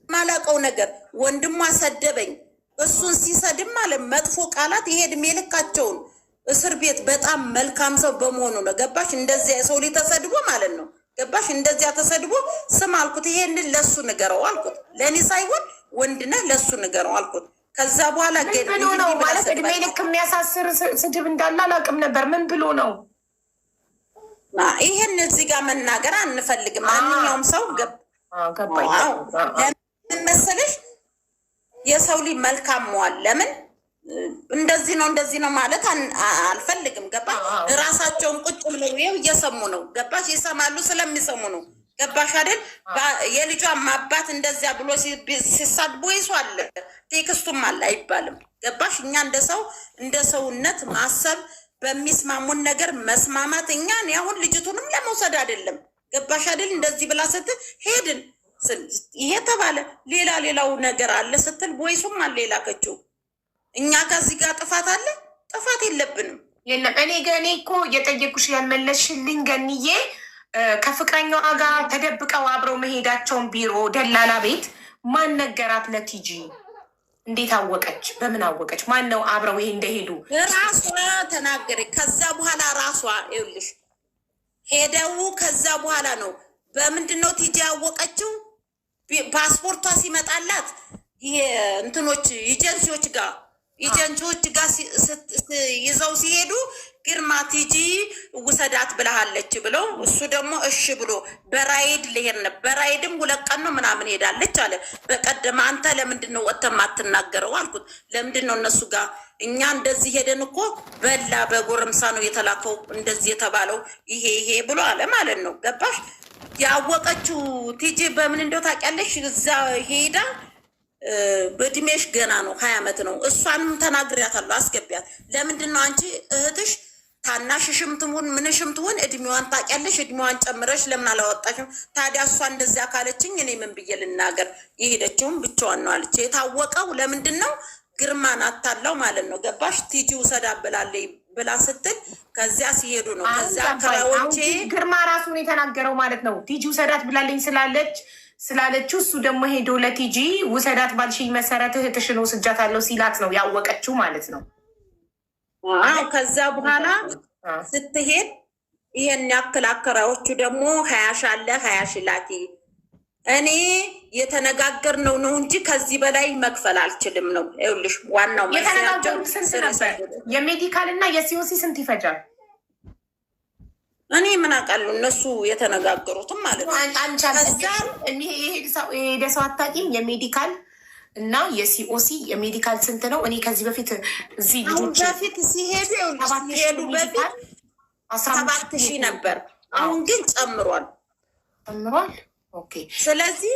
ማላቀው ነገር ወንድሟ ሰደበኝ። እሱን ሲሰድም ማለት መጥፎ ቃላት ይሄ እድሜ ልካቸውን እስር ቤት በጣም መልካም ሰው በመሆኑ ነው። ገባሽ? እንደዚያ ሰው ላይ ተሰድቦ ማለት ነው። ገባሽ? እንደዚያ ተሰድቦ ስም አልኩት። ይሄንን ለሱ ንገረው አልኩት። ለእኔ ሳይሆን ወንድነህ ለሱ ንገረው አልኩት። ከዛ በኋላ ምን ብሎ ነው ማለት እድሜ ልክ የሚያሳስር ስድብ እንዳለ አላውቅም ነበር። ምን ብሎ ነው? ይሄን እዚህ ጋር መናገር አንፈልግም። ማንኛውም ሰው ለምን መሰለሽ የሰው ልጅ መልካም መዋል ለምን እንደዚህ ነው እንደዚህ ነው ማለት አልፈልግም። ገባ? ራሳቸውን ቁጭ ብለው እየሰሙ ነው። ገባሽ? ይሰማሉ፣ ስለሚሰሙ ነው። ገባሽ አይደል? የልጇም አባት እንደዚያ ብሎ ሲሳድቦ ይሷል፣ ቴክስቱም አለ አይባልም። ገባሽ? እኛ እንደ ሰውነት ማሰብ በሚስማሙን ነገር መስማማት። እኛን አሁን ልጅቱንም ለመውሰድ አይደለም። ገባሽ አይደል? እንደዚህ ብላ ስትል ሄድን ይሄ ተባለ፣ ሌላው ነገር አለ ስትል ቦይሱም አለ የላከችው። እኛ ከዚህ ጋር ጥፋት አለ? ጥፋት የለብንም። የለም። እኔ እኮ የጠየቁሽ ያልመለስሽልኝ ገንዬ ከፍቅረኛዋ ጋር ተደብቀው አብረው መሄዳቸውን ቢሮ ደላላ ቤት ማን ነገራት ለቲጂ? እንዴት አወቀች? በምን አወቀች? ማን ነው አብረው ይሄ እንደሄዱ? ራሷ ተናገረ። ከዛ በኋላ ራሷ ይኸውልሽ ሄደው ከዛ በኋላ ነው። በምንድን ነው ቲጂ ያወቀችው? ፓስፖርቷ ሲመጣላት ይሄ እንትኖች ኤጀንሲዎች ጋር ይዘው ሲሄዱ ግርማ ቲጂ ውሰዳት ብለሃለች ብለው እሱ ደግሞ እሺ ብሎ በራይድ ልሄድ ነበር። በራይድም 2 ቀን ነው ምናምን ሄዳለች አለ። በቀደም አንተ ለምንድን ነው ወጥተህ የማትናገረው አልኩት። ለምንድን ነው እነሱ ጋር እኛ እንደዚህ ሄደን እኮ በላ በጎረምሳ ነው የተላከው እንደዚህ የተባለው ይሄ ብሎ አለ ማለት ነው። ገባሽ? ያወቀችው ቲጂ በምን እንደው ታውቂያለሽ? እዛ ሄዳ በእድሜሽ ገና ነው 20 ዓመት ነው። እሷንም ተናግሪያታለሁ፣ አስገቢያት። ለምንድን ነው አንቺ እህትሽ ታናሽሽም ትሁን ምንሽም ትሁን እድሜዋን ታውቂያለሽ፣ እድሜዋን ጨምረሽ ለምን አላወጣሽም? ታዲያ እሷ እንደዚያ ካለችኝ እኔ ምን ብዬ ልናገር? የሄደችውም ብቻዋን ነው አለች። የታወቀው ለምንድን ነው? ግርማን አታለው ማለት ነው። ገባሽ? ቲጂ ውሰዳ ብላ ስትል ከዚያ ሲሄዱ ነው። ከዚያ ከራዎቼ ግርማ ራሱን የተናገረው ማለት ነው። ቲጂ ውሰዳት ብላለኝ ስላለችው እሱ ደግሞ ሄዶ ለቲጂ ውሰዳት ባልሽኝ መሰረት እህትሽን ወስጃታለሁ ሲላት ነው ያወቀችው ማለት ነው። ከዛ በኋላ ስትሄድ ይሄን ያክል አከራዎቹ ደግሞ 20 ሺህ አለ 20 ሺህ ላኪ። እኔ የተነጋገርነው ነው እንጂ ከዚህ በላይ መክፈል አልችልም ነው። ይኸውልሽ ዋናው የተነጋገሩት ስንት ነበር? የሜዲካል እና የሲኦሲ ስንት ይፈጃል? እኔ ምን አውቃለሁ እነሱ የተነጋገሩትም ማለት ነው። የሄደ ሰው አታውቂም? የሜዲካል እና የሲኦሲ የሜዲካል ስንት ነው? እኔ ከዚህ በፊት እዚህ ልጆች በፊት ሲሄዱ በፊት 7,000 ነበር። አሁን ግን ጨምሯል። ኦኬ። ስለዚህ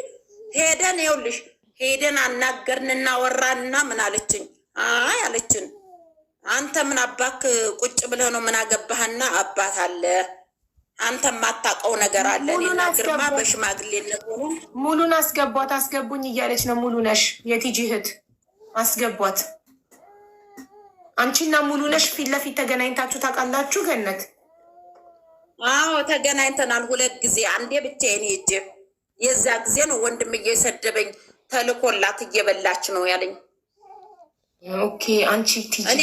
ሄደን አናገርንና ወራንና ምን አለችኝ? አይ አለችን አንተ ምን አባክ ቁጭ ብለህ ነው? ምን አገባህና አባት አለ አንተ የማታውቀው ነገር አለ። እኔና ግርማ በሽማግሌነት ሆኖ ሙሉን አስገቡኝ እያለች ነው። ሙሉ ነሽ የቲጂ እህት አስገቧት። አንቺና ሙሉ ነሽ ፊት ለፊት ተገናኝታችሁ ታውቃላችሁ? ገነት? አዎ ተገናኝተናል 2 ጊዜ። አንዴ ብቻዬን ሄጄ የዛ ጊዜ ነው ወንድምዬ ሰደበኝ። ተልኮላት እየበላች ነው ያለኝ። ኦኬ። አንቺ ቲጂ እኔ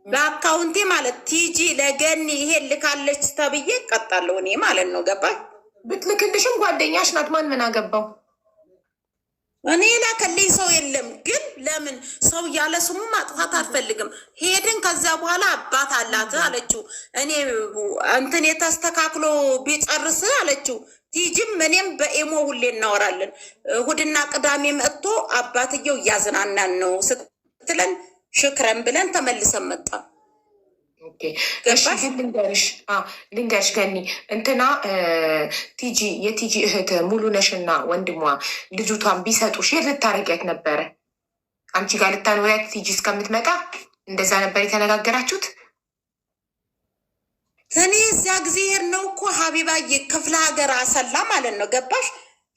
በአካውንቴ ማለት ቲጂ ለገኒ ይሄ ልካለች ተብዬ እቀጣለሁ እኔ ማለት ነው። ገባሽ? ብትልክልሽም ጓደኛሽ ናት። ማን ምን አገባው? እኔ ላከልኝ ሰው የለም። ግን ለምን ሰው ያለ ስሙ ማጥፋት አልፈልግም። ሄድን ከዛ በኋላ አባት አላት አለችው። እኔ እንትን የተስተካክሎ ቢጨርስ አለችው። ቲጂም እኔም በኤሞ ሁሌ እናወራለን። እሑድና ቅዳሜ መጥቶ አባትየው እያዝናናን ነው ስትለን ሽክረን ብለን ተመልሰን መጣ። ልንገርሽ ገኒ እንትና የቲጂ እህት ሙሉነሽና ወንድሟ ልጅቷን ቢሰጡሽ የት ልታረጊያት ነበረ? አንቺ ጋር ልታኖሪያት ቲጂ እስከምትመጣ እንደዛ ነበር የተነጋገራችሁት? እኔ እዚያ ጊዜ ሄድ ነው እኮ ሀቢባዬ ክፍለ ሀገር አሰላ ማለት ነው። ገባሽ?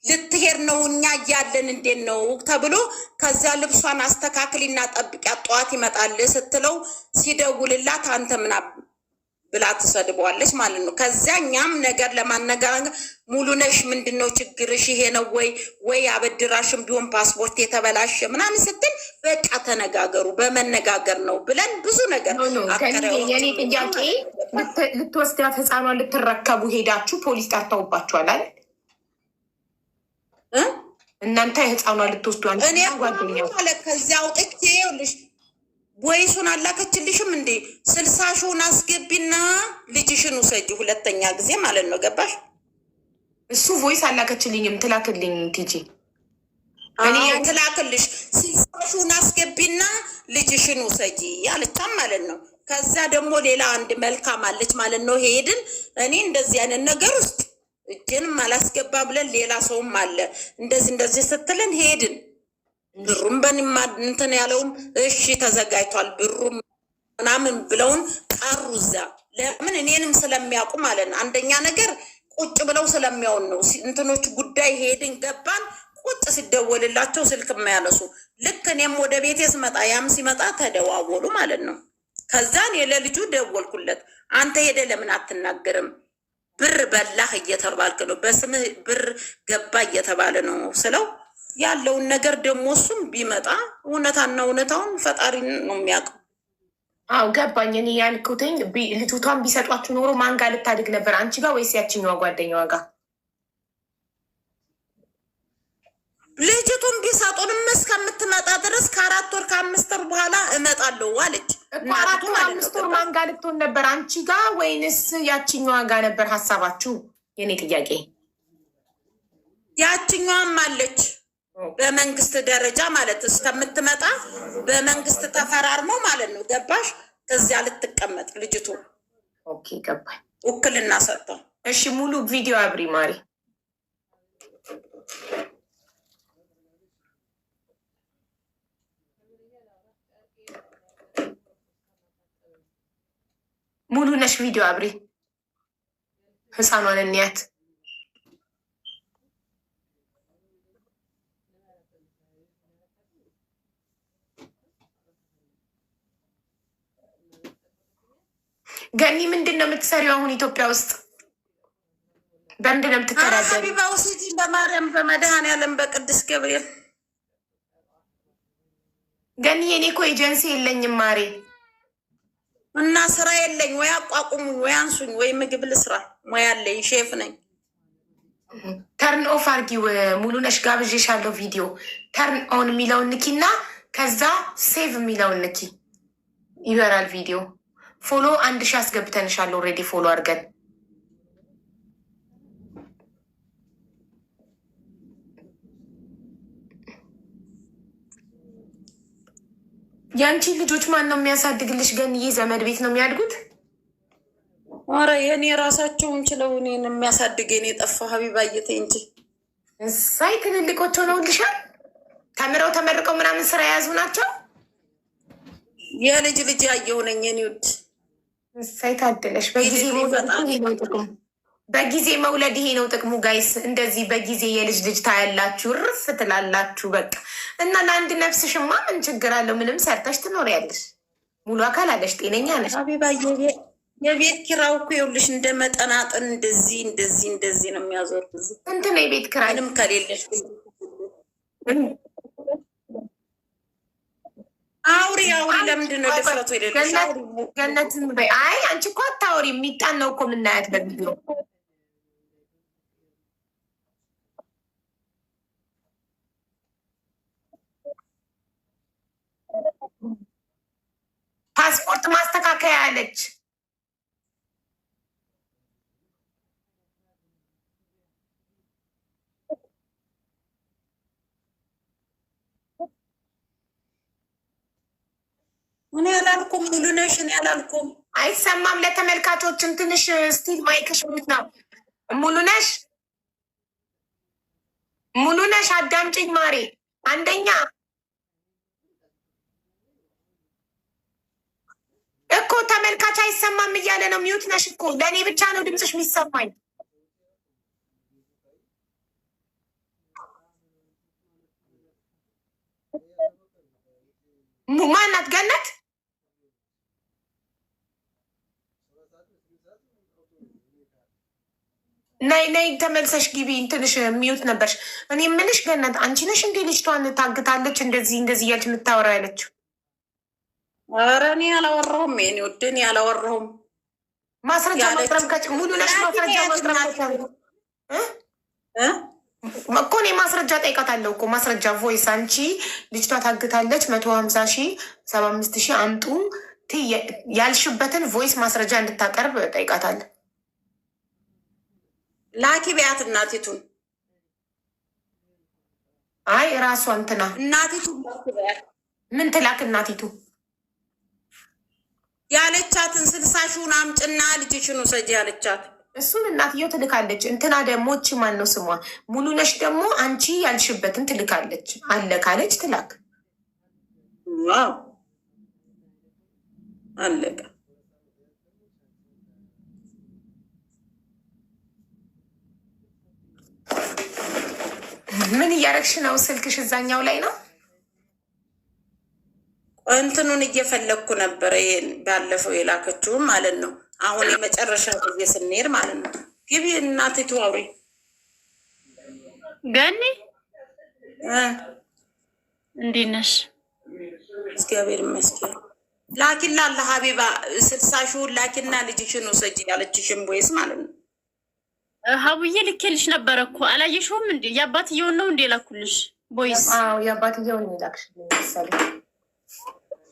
ልትሄድ ነው እኛ እያለን እንዴት ነው ተብሎ ከዚያ ልብሷን አስተካክልና ጠብቂያት ጠዋት ይመጣል ስትለው ሲደውልላት አንተ ብላ ትሰድበዋለች ማለት ነው። ከዚያ እኛም ነገር ለማነጋገር ሙሉነሽ ምንድነው ችግርሽ? ይሄ ነው ወይ አበድራሽም ቢሆን ፓስፖርት የተበላሸ ምናምን ስትል በቃ ተነጋገሩ፣ በመነጋገር ነው ብለን ብዙ ነገር የኔ ጥያቄ ልትወስዳት ህፃኗን ልትረከቡ ሄዳችሁ ፖሊስ ጠርተውባችኋል አይደል? እናንተ ህፃኗን ልትወስዷል ከዚያ አውጥቼ ይኸውልሽ ወይሱን አላከችልሽም እንዴ? 60 ሺውን አስገቢና ልጅሽን ውሰጂ፣ ሁለተኛ ጊዜ ማለት ነው። ገባሽ? እሱ ቮይስ አላከችልኝም። ትላክልኝ ቲጂ ትላክልሽ። 60 ሺውን አስገቢና ልጅሽን ውሰጂ ያለቻም ማለት ነው። ከዛ ደግሞ ሌላ አንድ መልካም አለች ማለት ነው። ሄድን እኔ እንደዚህ አይነት ነገር ውስጥ እጅንም አላስገባ ብለን ሌላ ሰውም አለ እንደዚህ ስትለን ሄድን። ብሩም በንማ እንትን ያለውም እሺ ተዘጋጅቷል ብሩም ምናምን ብለውን ቀሩ እዛ። ለምን እኔንም ስለሚያውቁ ማለት ነው። አንደኛ ነገር ቁጭ ብለው ስለሚያውን ነው እንትኖች ጉዳይ። ሄድን ገባን። ቁጭ ሲደወልላቸው ስልክ የማያነሱ ልክ እኔም ወደ ቤቴ ስመጣ ያም ሲመጣ ተደዋወሉ ማለት ነው። ከዛን የለልጁ ደወልኩለት። አንተ ሄደ ለምን አትናገርም? ብር በላህ እየተባልክ ነው፣ በስምህ ብር ገባ እየተባለ ነው ስለው ያለውን ነገር ደግሞ እሱም ቢመጣ እውነታና እውነታውን ፈጣሪ ነው የሚያውቀው። አዎ ገባኝ። እኔ ያልኩትኝ ልጅቷን ቢሰጧችሁ ኖሮ ማን ጋር ልታድግ ነበር? አንቺ ጋር ወይስ ያችኛዋ ጓደኛዋ ጋር? ልጅቱን ቢሰጡንም እስከምትመጣ ድረስ ከ4 ወር ከ5 ወር በኋላ እመጣለሁ አለች። 4 ወር 5 ወር ማን ጋር ልትሆን ነበር? አንቺ ጋር ወይንስ ያችኛዋ ጋር ነበር ሀሳባችሁ? የኔ ጥያቄ ያችኛዋም አለች በመንግስት ደረጃ ማለት እስከምትመጣ በመንግስት ተፈራርመው ማለት ነው። ገባሽ? ከዚያ ልትቀመጥ ልጅቱ። ኦኬ ገባኝ። ውክልና ሰጥተው። እሺ ሙሉ ቪዲዮ አብሪ ማሪ። ሙሉ ነሽ ቪዲዮ አብሪ። ህፃኗን እንያት። ገኒ ምንድን ነው የምትሰሪው አሁን ኢትዮጵያ ውስጥ? በምንድን ነው የምትተዳደሪው? ሀቢባ ውስጥ በማርያም በመድኃኔዓለም በቅዱስ ገብርኤል። ገኒ የኔ እኮ ኤጀንሲ የለኝም ማሬ እና ስራ የለኝ። ወይ አቋቁሙኝ ወይ አንሱኝ ወይ ምግብ ልስራ። ሙያ አለኝ፣ ሼፍ ነኝ። ተርን ኦፍ አርጊው። ሙሉ ነሽ ጋብዤሻለሁ። ቪዲዮ ተርን ኦን የሚለውን ንኪ እና ከዛ ሴቭ የሚለውን ንኪ፣ ይበራል ቪዲዮ። ፎሎ 1000 አስገብተንሻል። ኦልሬዲ ፎሎ አድርገን ያንቺ ልጆች ማን ነው የሚያሳድግልሽ? ገንዬ ዘመድ ቤት ነው የሚያድጉት? ኧረ የኔ ራሳቸውን ችለው እኔን የሚያሳድግ የኔ ጠፋ። ሀቢባ እየተ እንጂ እሳይ ትልልቆች ሆነውልሻል። ተምረው ተመርቀው ምናምን ስራ የያዙ ናቸው። የልጅ ልጅ ያየሁ ነኝ የኔ ውድ። እሳይ ታደለሽ። በጊዜ መውለድ ይሄ ነው ጥቅሙ ጋይስ። እንደዚህ በጊዜ የልጅ ልጅ ታያላችሁ፣ ርፍ ትላላችሁ በቃ። እና ለአንድ ነፍስሽማ ምን ችግር አለው? ምንም ሰርተሽ ትኖሪያለሽ። ሙሉ አካል አለሽ፣ ጤነኛ ነሽ። ሀቢባ የቤት ኪራይ እኮ ይኸውልሽ እንደ መጠናጠን እንደዚህ ነው የሚያዞር። ስንት ነው የቤት ኪራይ? ምንም ከሌለሽ አውሪ ለምንድን ነው ድፍረቱ የሌለሽ? ገነትን በይ። አይ አንቺ እኮ አታውሪ። የሚጣን ነው እኮ የምናያት በቪዲዮ። ፓስፖርት ማስተካከያ አለች። እኔ ያላልኩም ሙሉ ነሽ። እኔ ያላልኩም አይሰማም። ለተመልካቾችን ትንሽ ስቲል ማይክሽ ነው። ሙሉ ነሽ አዳምጪኝ ማሬ። አንደኛ እኮ ተመልካች አይሰማም እያለ ነው። ሚዩት ነሽ እኮ። ለእኔ ብቻ ነው ድምፅሽ የሚሰማኝ። ማናት ገነት? ነይ ተመልሰሽ ግቢ። እንትንሽ የሚዩት ነበርሽ። እኔ የምልሽ ገነት አንቺ ነሽ እንዴ ልጅቷን ታግታለች እንደዚህ እያልሽ የምታወራ ያለችው? ኧረ እኔ አላወራሁም። የኔ ውድ እኔ አላወራሁም። ማስረጃ ማቅረብ ሙሉ ነሽ ማስረጃ ማቅረብ እኮ እኔ ማስረጃ ጠይቃታለሁ እኮ ማስረጃ ቮይስ። አንቺ ልጅቷ ታግታለች 150,000 75,000 አምጡ ያልሽበትን ቮይስ ማስረጃ እንድታቀርብ ጠይቃታለሁ። ላኪ ቢያት እናቲቱን። አይ ራሷ እንትና እናቲቱ ምን ትላክ? እናቲቱ ያለቻትን 60,000 አምጭና ልጅሽን ውሰጂ ያለቻት እሱን እናትየው ትልካለች። እንትና ደግሞ እቺ ማን ነው ስሟ? ሙሉ ነሽ ደግሞ አንቺ ያልሽበትን ትልካለች። አለ ካለች ትላክ። ዋው አለቀ። ምን እያደረግሽ ነው? ስልክሽ እዛኛው ላይ ነው። እንትኑን እየፈለግኩ ነበረ። ይሄን ባለፈው የላከችውም ማለት ነው። አሁን የመጨረሻ ጊዜ ስንሄድ ማለት ነው። ግቢ እናቲቱ አውሪ። ገኒ እንዴት ነሽ? እግዚአብሔር ይመስገን። ላኪላ ለሀቢባ 60,000 ላኪና ልጅሽን ውሰጂ ያለችሽን ቦይስ ማለት ነው። ሀቡዬ ልኬልሽ ነበረ እኮ አላየሽውም እንዴ? የአባትየውን ነው እንዴ ላኩልሽ? ቦይስ የአባትየውን ላክሽ።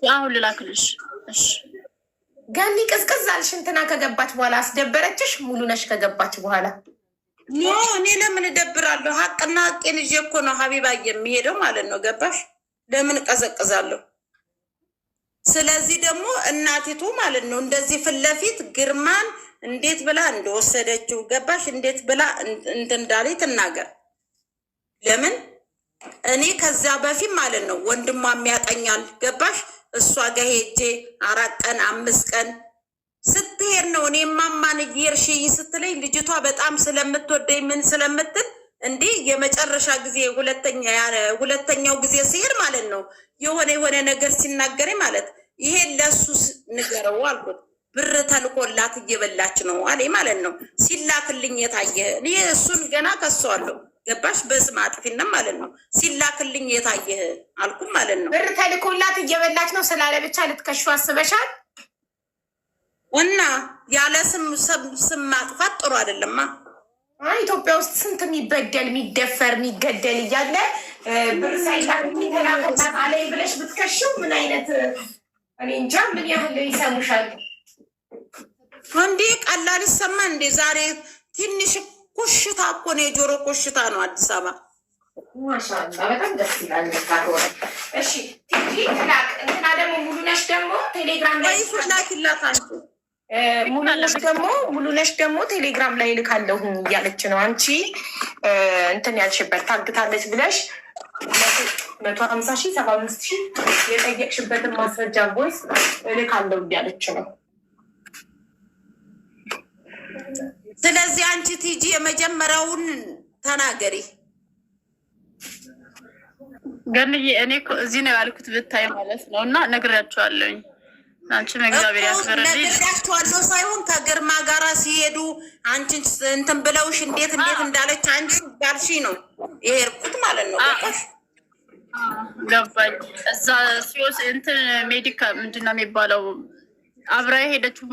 አሁን ልላክልሽ። እሺ ገኒ ቅዝቅዝ አልሽ። እንትና ከገባች በኋላ አስደበረችሽ? ሙሉ ነሽ ከገባች በኋላ ኖ እኔ ለምን እደብራለሁ? ሀቅና ሀቄን ይዤ እኮ ነው ሀቢባ የሚሄደው ማለት ነው። ገባሽ? ለምን ቀዘቅዛለሁ? ስለዚህ ደግሞ እናቲቱ ማለት ነው እንደዚህ ፊት ለፊት ግርማን እንዴት ብላ እንደወሰደችው ገባሽ? እንዴት ብላ እንዳለ ትናገር። ለምን እኔ ከዚያ በፊት ማለት ነው ወንድሟም ያጠኛል ገባሽ? እሷ ጋር ሄጄ 4 ቀን 5 ቀን ስትሄድ ነው እኔ ማማን እየርሽ ስትለኝ ልጅቷ በጣም ስለምትወደኝ ምን ስለምትል እንዲህ የመጨረሻ ጊዜ ሁለተኛው ጊዜ ሲሄድ ማለት ነው የሆነ ነገር ሲናገረኝ ማለት ይሄን ለሱ ንገረው አልኩት። ብር ተልኮላት እየበላች ነው አለ ማለት ነው። ሲላክልኝ የታየ እኔ እሱን ገና ከሰዋለሁ ገባሽ? በስም አጥፊነት ማለት ነው። ሲላክልኝ የታየ አልኩ ማለት ነው። ብር ተልኮላት እየበላች ነው ስላለ ብቻ ልትከሹ አስበሻል? እና ያለ ስም ማጥፋት ጥሩ አይደለማ። ኢትዮጵያ ውስጥ ስንት የሚበደል የሚደፈር የሚገደል እያለ ብር ሳይላክ የሚተላከላት አለኝ ብለሽ ብትከሽው ምን አይነት እኔ እንጃ ምን ያህል ይሰሙሻል? እንዴ ቀላል ይሰማ እንዴ? ዛሬ ትንሽ ኮሽታ እኮ ነው፣ የጆሮ ኮሽታ ነው አዲስ አበባ። ማሻአላ በጣም ደስ ይላል። እሺ ቲጂ ትላክ። እንትና ደግሞ ሙሉ ነሽ ደግሞ ቴሌግራም ላይ ላኪላት። አንቺ ሙሉ ነሽ ደግሞ ቴሌግራም ላይ ልካለሁ እያለች ነው። አንቺ እንትን ያልሽበት ታግታለች ብለሽ 150,000 75,000 የጠየቅሽበትን ማስረጃ ቦይስ ልካለሁ እያለች ነው። ስለዚህ አንቺ ቲጂ የመጀመሪያውን ተናገሪ። ገንዬ እኔ እዚህ ነው ያልኩት ብታይ ማለት ነው። እና ነግሬያቸዋለሁኝ። አንቺም እግዚአብሔር ያክብርልኝ። ነግሬያቸዋለሁ ሳይሆን ከግርማ ጋራ ሲሄዱ አንቺን እንትን ብለውሽ እንዴት እንዳለች አንቺ ባልሺ ነው የሄድኩት ማለት ነው። ገባሽ? ገባኝ። እዛ ሲወስ እንትን ሜዲካ ምንድን ነው የሚባለው አብራ የሄደችው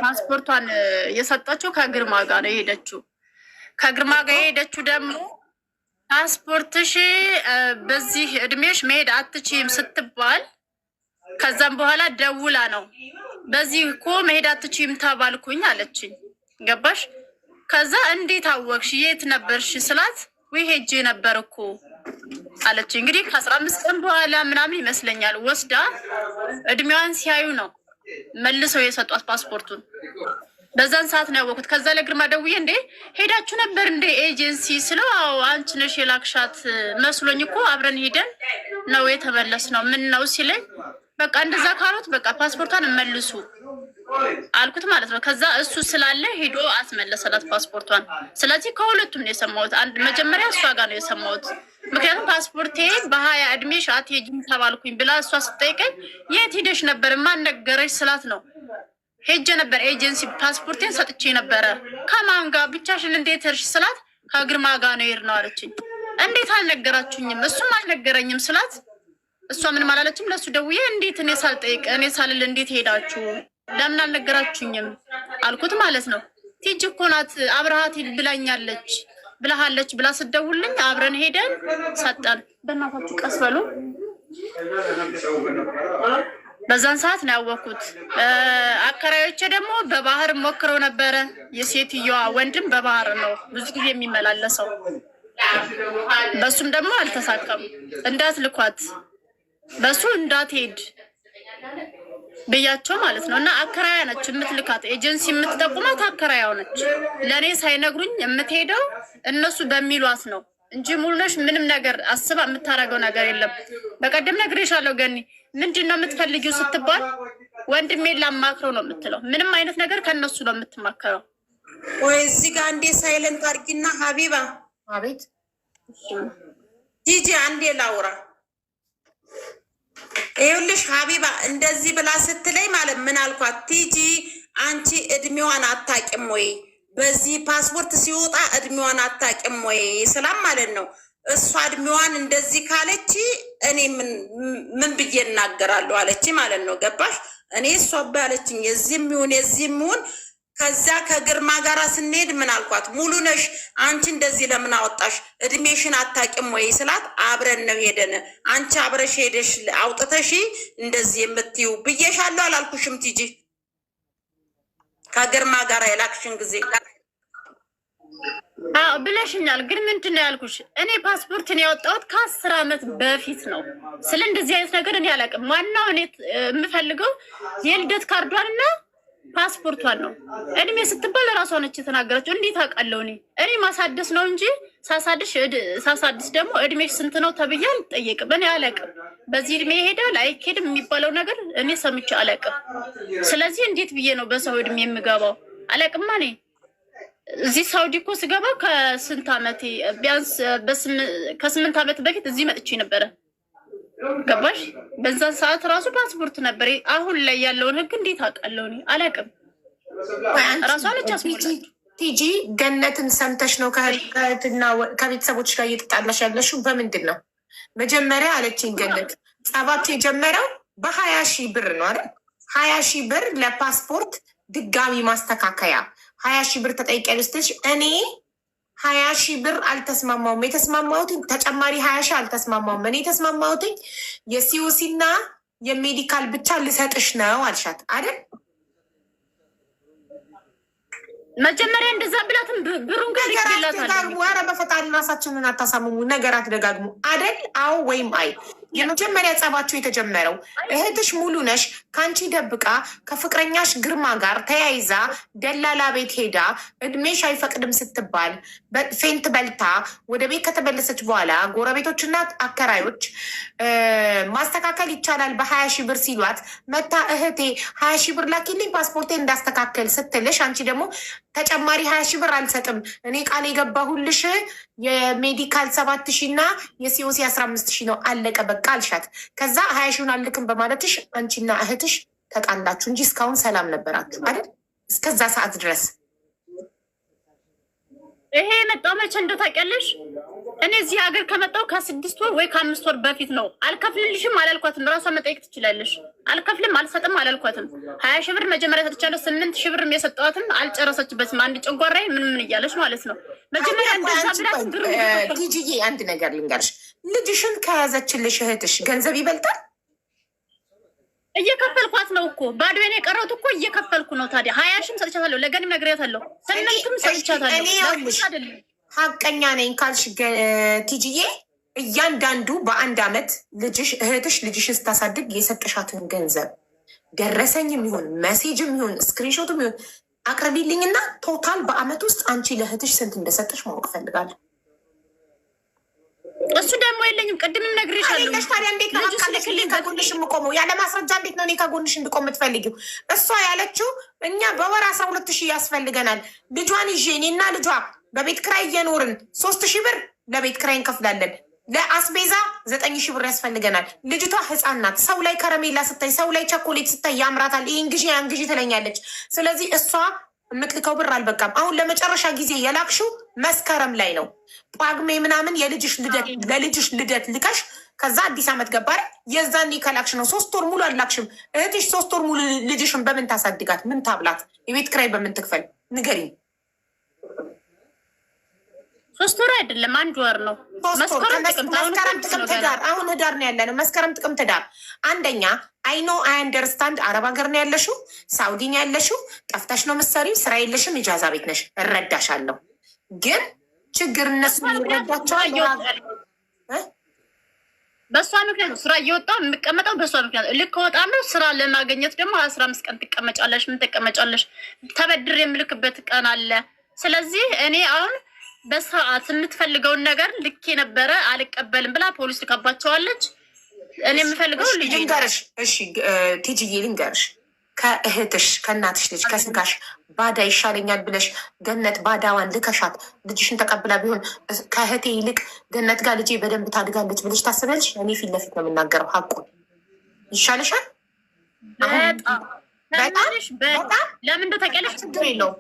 ፓስፖርቷን የሰጠችው ከግርማ ጋር ነው የሄደችው። ከግርማ ጋር የሄደችው ደግሞ ፓስፖርትሽ በዚህ እድሜሽ መሄድ አትችይም ስትባል ከዛም በኋላ ደውላ ነው በዚህ እኮ መሄድ አትችይም ተባልኩኝ አለችኝ። ገባሽ? ከዛ እንዴት አወቅሽ? የት ነበርሽ ስላት ወይ ሄጄ ነበር እኮ አለችኝ። እንግዲህ ከ15 ቀን በኋላ ምናምን ይመስለኛል ወስዳ እድሜዋን ሲያዩ ነው መልሰው የሰጧት ፓስፖርቱን። በዛን ሰዓት ነው ያወቁት። ከዛ ለግርማ ደውዬ እንዴ ሄዳችሁ ነበር እንደ ኤጀንሲ ስለው አዎ አንቺ ነሽ የላክሻት መስሎኝ እኮ አብረን ሄደን ነው የተመለስ ነው ምን ነው ሲለኝ በቃ እንደዛ ካሉት በቃ ፓስፖርቷን መልሱ አልኩት ማለት ነው። ከዛ እሱ ስላለ ሄዶ አስመለሰላት ፓስፖርቷን። ስለዚህ ከሁለቱም ነው የሰማሁት። አንድ መጀመሪያ እሷ ጋር ነው የሰማሁት። ምክንያቱም ፓስፖርቴ በ20 እድሜሽ አትሄጂም ተባልኩኝ ብላ እሷ ስጠይቀኝ የት ሄደሽ ነበር ማን ነገረሽ ስላት ነው ሄጄ ነበር ኤጀንሲ ፓስፖርቴን ሰጥቼ ነበረ። ከማን ጋር ብቻሽን እንዴት ሄድሽ ስላት ከግርማ ጋር ነው የሄድነው አለችኝ። እንዴት አልነገራችሁኝም? እሱም አልነገረኝም ስላት እሷ ምንም አላለችም። ለሱ ደውዬ እንዴት እኔ ሳልጠይቅ እኔ ሳልል እንዴት ሄዳችሁ ለምን አልነገራችሁኝም አልኩት ማለት ነው። ቲጂ እኮ ናት አብረሃት ብላኛለች ብላሃለች ብላ ስደውልኝ አብረን ሄደን ሰጠን። በእናታችሁ ቀስ በሉ። በዛን ሰዓት ነው ያወቅኩት። አከራዮቼ ደግሞ በባህር ሞክረው ነበረ። የሴትዮዋ ወንድም በባህር ነው ብዙ ጊዜ የሚመላለሰው። በሱም ደግሞ አልተሳካም። እንዳትልኳት በሱ እንዳትሄድ ብያቸው ማለት ነው። እና አከራያ ነች የምትልካት፣ ኤጀንሲ የምትጠቁማት አከራያው ነች። ለእኔ ሳይነግሩኝ የምትሄደው እነሱ በሚሏት ነው እንጂ ሙሉነሽ ምንም ነገር አስባ የምታደርገው ነገር የለም። በቀደም ነግሬሻለሁ ገኒ፣ ምንድን ነው የምትፈልጊው ስትባል ወንድሜን ላማክረው ነው የምትለው። ምንም አይነት ነገር ከእነሱ ነው የምትማከረው። ወይ እዚህ ጋር አንዴ ሳይለንት አድርጊና ሀቢባ። አቤት ቲጂ አንዴ ላውራ። ይኸውልሽ ሀቢባ እንደዚህ ብላ ስትለኝ ማለት ምን አልኳት? ቲጂ አንቺ እድሜዋን አታውቂም ወይ? በዚህ ፓስፖርት ሲወጣ እድሜዋን አታውቂም ወይ ስላም ማለት ነው። እሷ እድሜዋን እንደዚህ ካለች እኔ ምን ብዬ እናገራለሁ አለች ማለት ነው። ገባሽ? እኔ እሷ ባለችኝ የዚህም ይሁን የዚህም ይሁን ከዛ ከግርማ ጋራ ስንሄድ ምን አልኳት? ሙሉ ነሽ አንቺ እንደዚህ ለምን አወጣሽ? እድሜሽን አታውቂም ወይ ስላት አብረን ነው ሄደን አንቺ አብረሽ ሄደሽ አውጥተሽ እንደዚህ የምትይው ብዬሻለሁ አላልኩሽም? ቲጂ ከግርማ ጋራ የላክሽን ጊዜ ብለሽኛል። ግን ምንድን ነው ያልኩሽ? እኔ ፓስፖርትን ያወጣሁት ከ10 ዓመት በፊት ነው። ስለ እንደዚህ አይነት ነገር እኔ አላውቅም። ዋናው እኔ የምፈልገው የልደት ካርዷንና ፓስፖርቷን ነው። እድሜ ስትባል ለራሷ ነች የተናገረችው። እንዴት አውቃለሁ? እኔ ማሳደስ ነው እንጂ ሳሳድስ ደግሞ እድሜሽ ስንት ነው ተብዬ አልጠየቅም። እኔ አላውቅም። በዚህ እድሜ ይሄዳል አይኬድም የሚባለው ነገር እኔ ሰምቼ አላውቅም። ስለዚህ እንዴት ብዬ ነው በሰው እድሜ የምገባው? አላውቅማ። እኔ እዚህ ሳውዲ እኮ ስገባ ከስንት ዓመቴ ቢያንስ ከ8 ዓመት በፊት እዚህ መጥቼ ነበረ። ገባሽ? በዛን ሰዓት ራሱ ፓስፖርት ነበር። አሁን ላይ ያለውን ህግ እንዴት አውቃለሁ? እኔ አላውቅም። ራሷ ነች አስሞላች። ቲጂ ገነትን ሰምተሽ ነው ከእህትና ከቤተሰቦች ጋር እየተጣላሽ ያለሽው? በምንድን ነው? መጀመሪያ አለችኝ ገነት ጸባችሁ የጀመረው በ20,000 ብር ነው አይደል? 20,000 ብር ለፓስፖርት ድጋሚ ማስተካከያ 20,000 ብር ተጠይቂያለሽ ስትልሽ እኔ 20,000 ብር አልተስማማውም። የተስማማሁትኝ ተጨማሪ 20,000 አልተስማማውም። እኔ የተስማማሁትኝ የሲኦሲ እና የሜዲካል ብቻ ልሰጥሽ ነው አልሻት አይደል? መጀመሪያ እንደዛ ብላትም ብሩን ጋር ይላታል። ኧረ በፈጣሪ ራሳችንን አታሳምሙ። ነገር አትደጋግሙ አይደል? አዎ ወይም አይ። የመጀመሪያ ጸባችሁ የተጀመረው እህትሽ ሙሉ ነሽ ከአንቺ ደብቃ ከፍቅረኛሽ ግርማ ጋር ተያይዛ ደላላ ቤት ሄዳ እድሜሽ አይፈቅድም ስትባል ፌንት በልታ ወደ ቤት ከተመለሰች በኋላ ጎረቤቶችና አከራዮች ማስተካከል ይቻላል በ20,000 ብር ሲሏት መታ እህቴ 20,000 ብር ላኪልኝ ፓስፖርቴ እንዳስተካከል ስትልሽ አንቺ ደግሞ ተጨማሪ 20,000 ብር አልሰጥም እኔ ቃል የገባሁልሽ የሜዲካል 7,000 እና የሲኦሲ 15,000 ነው አለቀ በቃ አልሻት። ከዛ 20,000 አልክም በማለትሽ አንቺና እህትሽ ተጣላችሁ እንጂ እስካሁን ሰላም ነበራችሁ አይደል? እስከዛ ሰዓት ድረስ ይሄ የመጣው መቼ እንደው ታውቂያለሽ? እኔ እዚህ ሀገር ከመጣው ከ6 ወር ወይ ከ5 ወር በፊት ነው። አልከፍልልሽም አላልኳትም። ራሷ መጠየቅ ትችላለሽ። አልከፍልም አልሰጥም አላልኳትም። 20,000 ብር መጀመሪያ ሰጥቻለሁ። 8,000 ብር የሰጠዋትም አልጨረሰችበትም። አንድ ጨንጓራዬ ምን እያለሽ ማለት ነው። መጀመሪያ እንደዛ ብላት ብር ቲጂዬ አንድ ነገር ልንገርሽ፣ ልጅሽን ከያዘችልሽ እህትሽ ገንዘብ ይበልጣል። እየከፈልኳት ነው እኮ ባዶዬን የቀረሁት እኮ እየከፈልኩ ነው። ታዲያ 20,000 ሰጥቻታለሁ። ለገንም ነግሬያታለሁ። 8,000 ሰጥቻታለሁ። ሀቀኛ ነኝ ካልሽ ቲጂዬ እያንዳንዱ በአንድ አመት ልጅሽ እህትሽ ልጅሽን ስታሳድግ የሰጠሻትን ገንዘብ ደረሰኝም ይሁን መሴጅም ይሁን ስክሪንሾትም ይሁን አቅርቢልኝ እና ቶታል በአመት ውስጥ አንቺ ለእህትሽ ስንት እንደሰጠሽ ማወቅ ፈልጋለሁ። እሱ ደግሞ የለኝም። ቅድምም ነግሬሻለሁ። ታዲያ እንዴት ነው ከጎንሽ የምቆመው? ያለ ማስረጃ እንዴት ነው እኔ ከጎንሽ እንድቆም የምትፈልጊው? እሷ ያለችው እኛ በወር 12,000 ያስፈልገናል ልጇን ይዤ እኔና ልጇ በቤት ክራይ እየኖርን 3,000 ብር ለቤት ክራይ እንከፍላለን። ለአስቤዛ 9,000 ብር ያስፈልገናል። ልጅቷ ህፃን ናት። ሰው ላይ ከረሜላ ስታይ፣ ሰው ላይ ቸኮሌት ስታይ ያምራታል። ይህን ግዢ ያን ግዢ ትለኛለች። ስለዚህ እሷ የምትልከው ብር አልበቃም። አሁን ለመጨረሻ ጊዜ የላክሽው መስከረም ላይ ነው። ጳጉሜ ምናምን ለልጅሽ ልደት ልከሽ ከዛ አዲስ ዓመት ገባር የዛን ከላክሽ ነው። 3 ወር ሙሉ አላክሽም። እህትሽ 3 ወር ሙሉ ልጅሽን በምን ታሳድጋት? ምን ታብላት? የቤት ክራይ በምን ትክፈል? ንገሪኝ። 3 ወር አይደለም 1 ወር ነው። መስከረም ጥቅምት ህዳር። አሁን ህዳር ነው ያለነው። መስከረም ጥቅምት ህዳር። አንደኛ አይኖ አይ አንደርስታንድ አረብ ሀገር ነው ያለሽው፣ ሳውዲ ነው ያለሽው፣ ጠፍተሽ ነው የምትሰሪው፣ ስራ የለሽም፣ ኢጃዛ ቤት ነሽ። እረዳሻለሁ። ግን ችግር እነሱ ይረዳቸዋል። በእሷ ምክንያት ስራ እየወጣ የምቀመጠው በእሷ ምክንያት። ልክ እወጣለሁ። ስራ ለማግኘት ደግሞ 15 ቀን ትቀመጫለሽ። ምን ትቀመጫለሽ? ተበድር የምልክበት ቀን አለ። ስለዚህ እኔ አሁን በሰዓት የምትፈልገውን ነገር ልክ የነበረ አልቀበልም ብላ ፖሊስ ልካባቸዋለች። እኔ የምፈልገው ልጅ ልንገርሽ። እሺ ቲጂዬ ልንገርሽ፣ ከእህትሽ ከእናትሽ ልጅ ከስጋሽ ባዳ ይሻለኛል ብለሽ ገነት ባዳዋን ልከሻት ልጅሽን ተቀብላ ቢሆን ከእህቴ ይልቅ ገነት ጋር ልጄ በደንብ ታድጋለች ብለሽ ታስበልሽ? እኔ ፊት ለፊት ነው የምናገረው። ሀቁን ይሻልሻል። ለምን እንደተቀለሽ ችግር የለውም።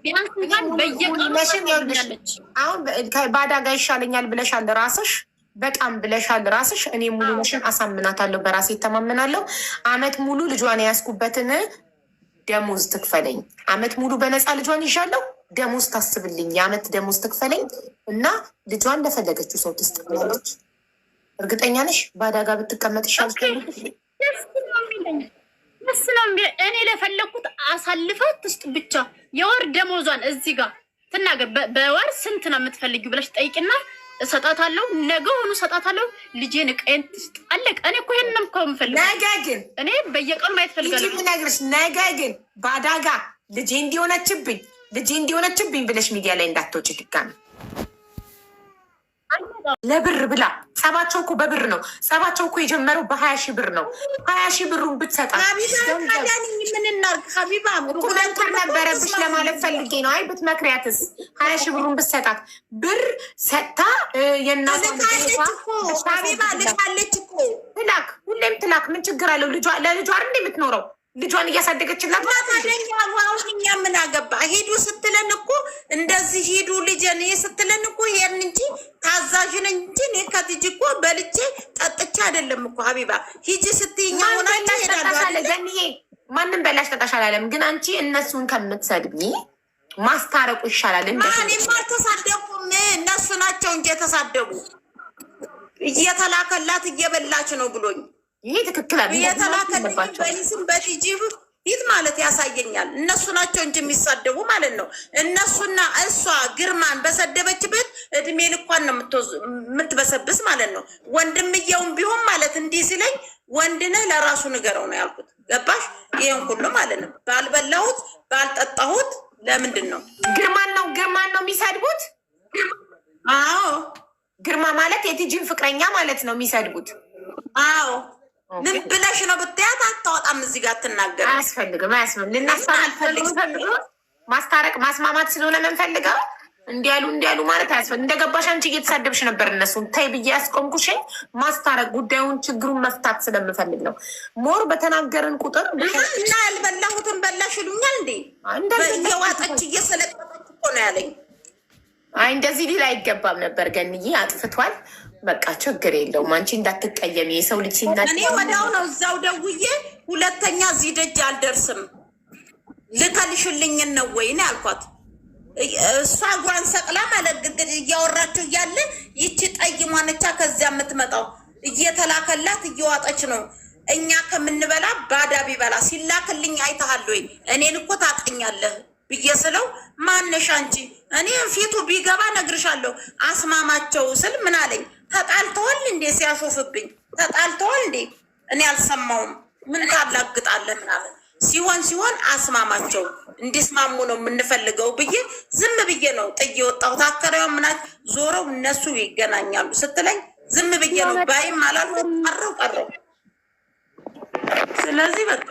አሁን ከባዳ ጋር ይሻለኛል ብለሻል ራስሽ፣ በጣም ብለሻል ራስሽ። እኔ ሙሉ ነሽን አሳምናታለሁ፣ በራሴ ይተማመናለሁ። አመት ሙሉ ልጇን የያዝኩበትን ደሞዝ ትክፈለኝ። አመት ሙሉ በነፃ ልጇን ይዣለሁ። ደሞዝ ታስብልኝ፣ የአመት ደሞዝ ትክፈለኝ እና ልጇን እንደፈለገችው ሰው ትስጥላለች። እርግጠኛ ነሽ ባዳ ጋር ብትቀመጥ ይሻል? ደስ ነው። እኔ ለፈለግኩት አሳልፋ ትስጥ ብቻ። የወር ደሞዟን እዚህ ጋር ትናገር። በወር ስንት ነው የምትፈልጊው ብለሽ ጠይቅና እሰጣታለሁ። ነገ ሆኑ እሰጣታለሁ። ልጄን ቀይን ትስጥ። አለቀ። እኔ እኮ ይሄንን እኮ የምፈልገው። ነገ ግን እኔ በየቀኑ ማየት ፈልጋለሁ። ነግርሽ ነገ ግን ባዳጋ ልጄ እንዲሆነችብኝ ብለሽ ሚዲያ ላይ እንዳትወጪ ድጋሚ። ለብር ብላ ጸባቸው እኮ በብር ነው። ጸባቸው እኮ የጀመረው በ20,000 ብር ነው። 20,000 ብሩን ብትሰጣት ሁለት ወር ነበረብሽ ለማለት ፈልጌ ነው። አይ ብትመክሪያትስ 20,000 ብሩን ብትሰጣት ብር ሰጥታ የእናቷ ትላክ፣ ሁሌም ትላክ። ምን ችግር አለው? ለልጇ እንደ የምትኖረው ልጇን እያሳደገችላት አሁን እኛ ምን አገባ? ሂዱ ስትለን እኮ እንደዚህ ሂዱ ልጄን ስትለን እኮ ይሄን እንጂ ታዛዥን እንጂ እኔ ከትጅ እኮ በልቼ ጠጥቼ አይደለም እኮ ሀቢባ ሂጂ ስትይኛ ገንዬ ማንም በላሽ ጠጣሽ አላለም። ግን አንቺ እነሱን ከምትሰድቢ ማስታረቁ ይሻላል። እኔማ አልተሳደቡም፣ እነሱ ናቸው እንጂ የተሳደቡ። እየተላከላት እየበላች ነው ብሎኝ ይሄ ትክክል አለ። እየተላከልኝ በሊስም በቲጂ ፊት ማለት ያሳየኛል። እነሱ ናቸው እንጂ የሚሳደቡ ማለት ነው። እነሱና እሷ ግርማን በሰደበችበት እድሜ ልኳን ነው የምትበሰብስ ማለት ነው። ወንድምየውም ቢሆን ማለት እንዲህ ሲለኝ ወንድነህ ለራሱ ንገረው ነው ያልኩት። ገባሽ? ይሄን ሁሉ ማለት ነው ባልበላሁት ባልጠጣሁት ለምንድን ነው ግርማን ነው የሚሰድቡት? አዎ ግርማ ማለት የቲጂን ፍቅረኛ ማለት ነው የሚሰድቡት። አዎ ምን ብለሽ ነው ብትያት አታወጣም። እዚህ ጋር ትናገር አያስፈልግም። ማስታረቅ ማስማማት ስለሆነ የምንፈልገው እንዲያሉ ማለት አያስፈልግም። እንደገባሽ አንቺ እየተሳደብሽ ነበር እነሱን ታይ ብዬ ያስቆምኩሽኝ ማስታረቅ ጉዳዩን ችግሩን መፍታት ስለምፈልግ ነው። ሞር በተናገርን ቁጥር እና ያልበላሁትን በላሽ ይሉኛል እንዴ እየዋጠች እየሰለጠች እኮ ነው ያለኝ። አይ እንደዚህ ሊል አይገባም ነበር። ገንዬ አጥፍቷል። በቃ ችግር የለውም። አንቺ እንዳትቀየሚ። የሰው ልጅ ሲናገር እኔ ወዲያው ነው እዛው ደውዬ ሁለተኛ እዚህ ደጅ አልደርስም ልከልሽልኝን ነው ወይ ነው ያልኳት። እሷ እግሯን ሰቅላ ማለት እያወራችሁ እያለ ይቺ ጠይ ማነቻ ከዚያ የምትመጣው እየተላከላት እየዋጠች ነው። እኛ ከምንበላ ባዳ ቢበላ ሲላክልኝ አይተሃል ወይ? እኔን እኮ ታቀኛለህ ብዬ ስለው ማነሽ አንቺ? እኔ ፊቱ ቢገባ ነግርሻለሁ አስማማቸው ስል ምን አለኝ? ተጣልተዋል እንዴ? ሲያሾፍብኝ ተጣልተዋል እንዴ? እኔ አልሰማውም። ምን ታላግጣለህ ምናምን ሲሆን አስማማቸው እንዲስማሙ ነው የምንፈልገው ብዬ ዝም ብዬ ነው ጥዬ ወጣሁት። አከራዋ ምናት ዞረው እነሱ ይገናኛሉ ስትለኝ ዝም ብዬ ነው ባይም አላልኩ ቀረው። ስለዚህ በቃ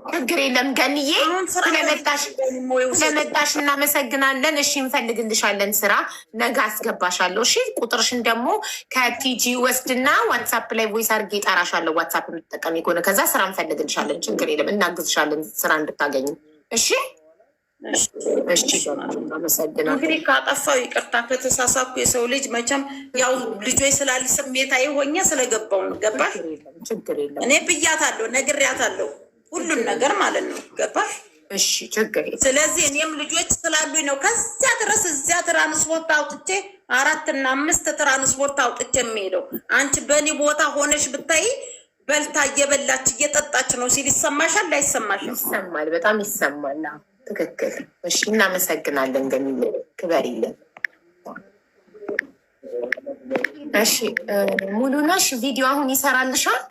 ችግር የለም ገንዬ፣ ስለመጣሽ እናመሰግናለን። እሺ እንፈልግልሻለን ስራ፣ ነገ አስገባሻለሁ። እሺ ቁጥርሽን ደግሞ ከቲጂ ወስድና ዋትሳፕ ላይ ቮይስ አድርጌ እጠራሻለሁ። ዋትሳፕ የምትጠቀሚ ከሆነ ከዛ ስራ እንፈልግልሻለን። ችግር የለም እናግዝሻለን ስራ እንድታገኝ። እሺ አመሰግናለሁ። እንግዲህ ካጠፋው ይቅርታ፣ ከተሳሳኩ የሰው ልጅ መቼም ያው ልጆች ስላል ስሜታዊ ሆኜ ስለገባው ነው። ገባሽ? እኔ ብያታለሁ፣ ነግሬያታለሁ ሁሉን ነገር ማለት ነው። ገባሽ? እሺ ችግር። ስለዚህ እኔም ልጆች ስላሉኝ ነው ከዚያ ድረስ እዚያ ትራንስፖርት አውጥቼ 4 እና 5 ትራንስፖርት አውጥቼ የሚሄደው። አንቺ በእኔ ቦታ ሆነሽ ብታይ በልታ እየበላች እየጠጣች ነው ሲል ይሰማሻል? አይሰማሽም? ይሰማል፣ በጣም ይሰማል። ትክክል። እሺ እናመሰግናለን። ግን ክበሪልን። እሺ ሙሉነሽ ቪዲዮ አሁን ይሰራልሻል።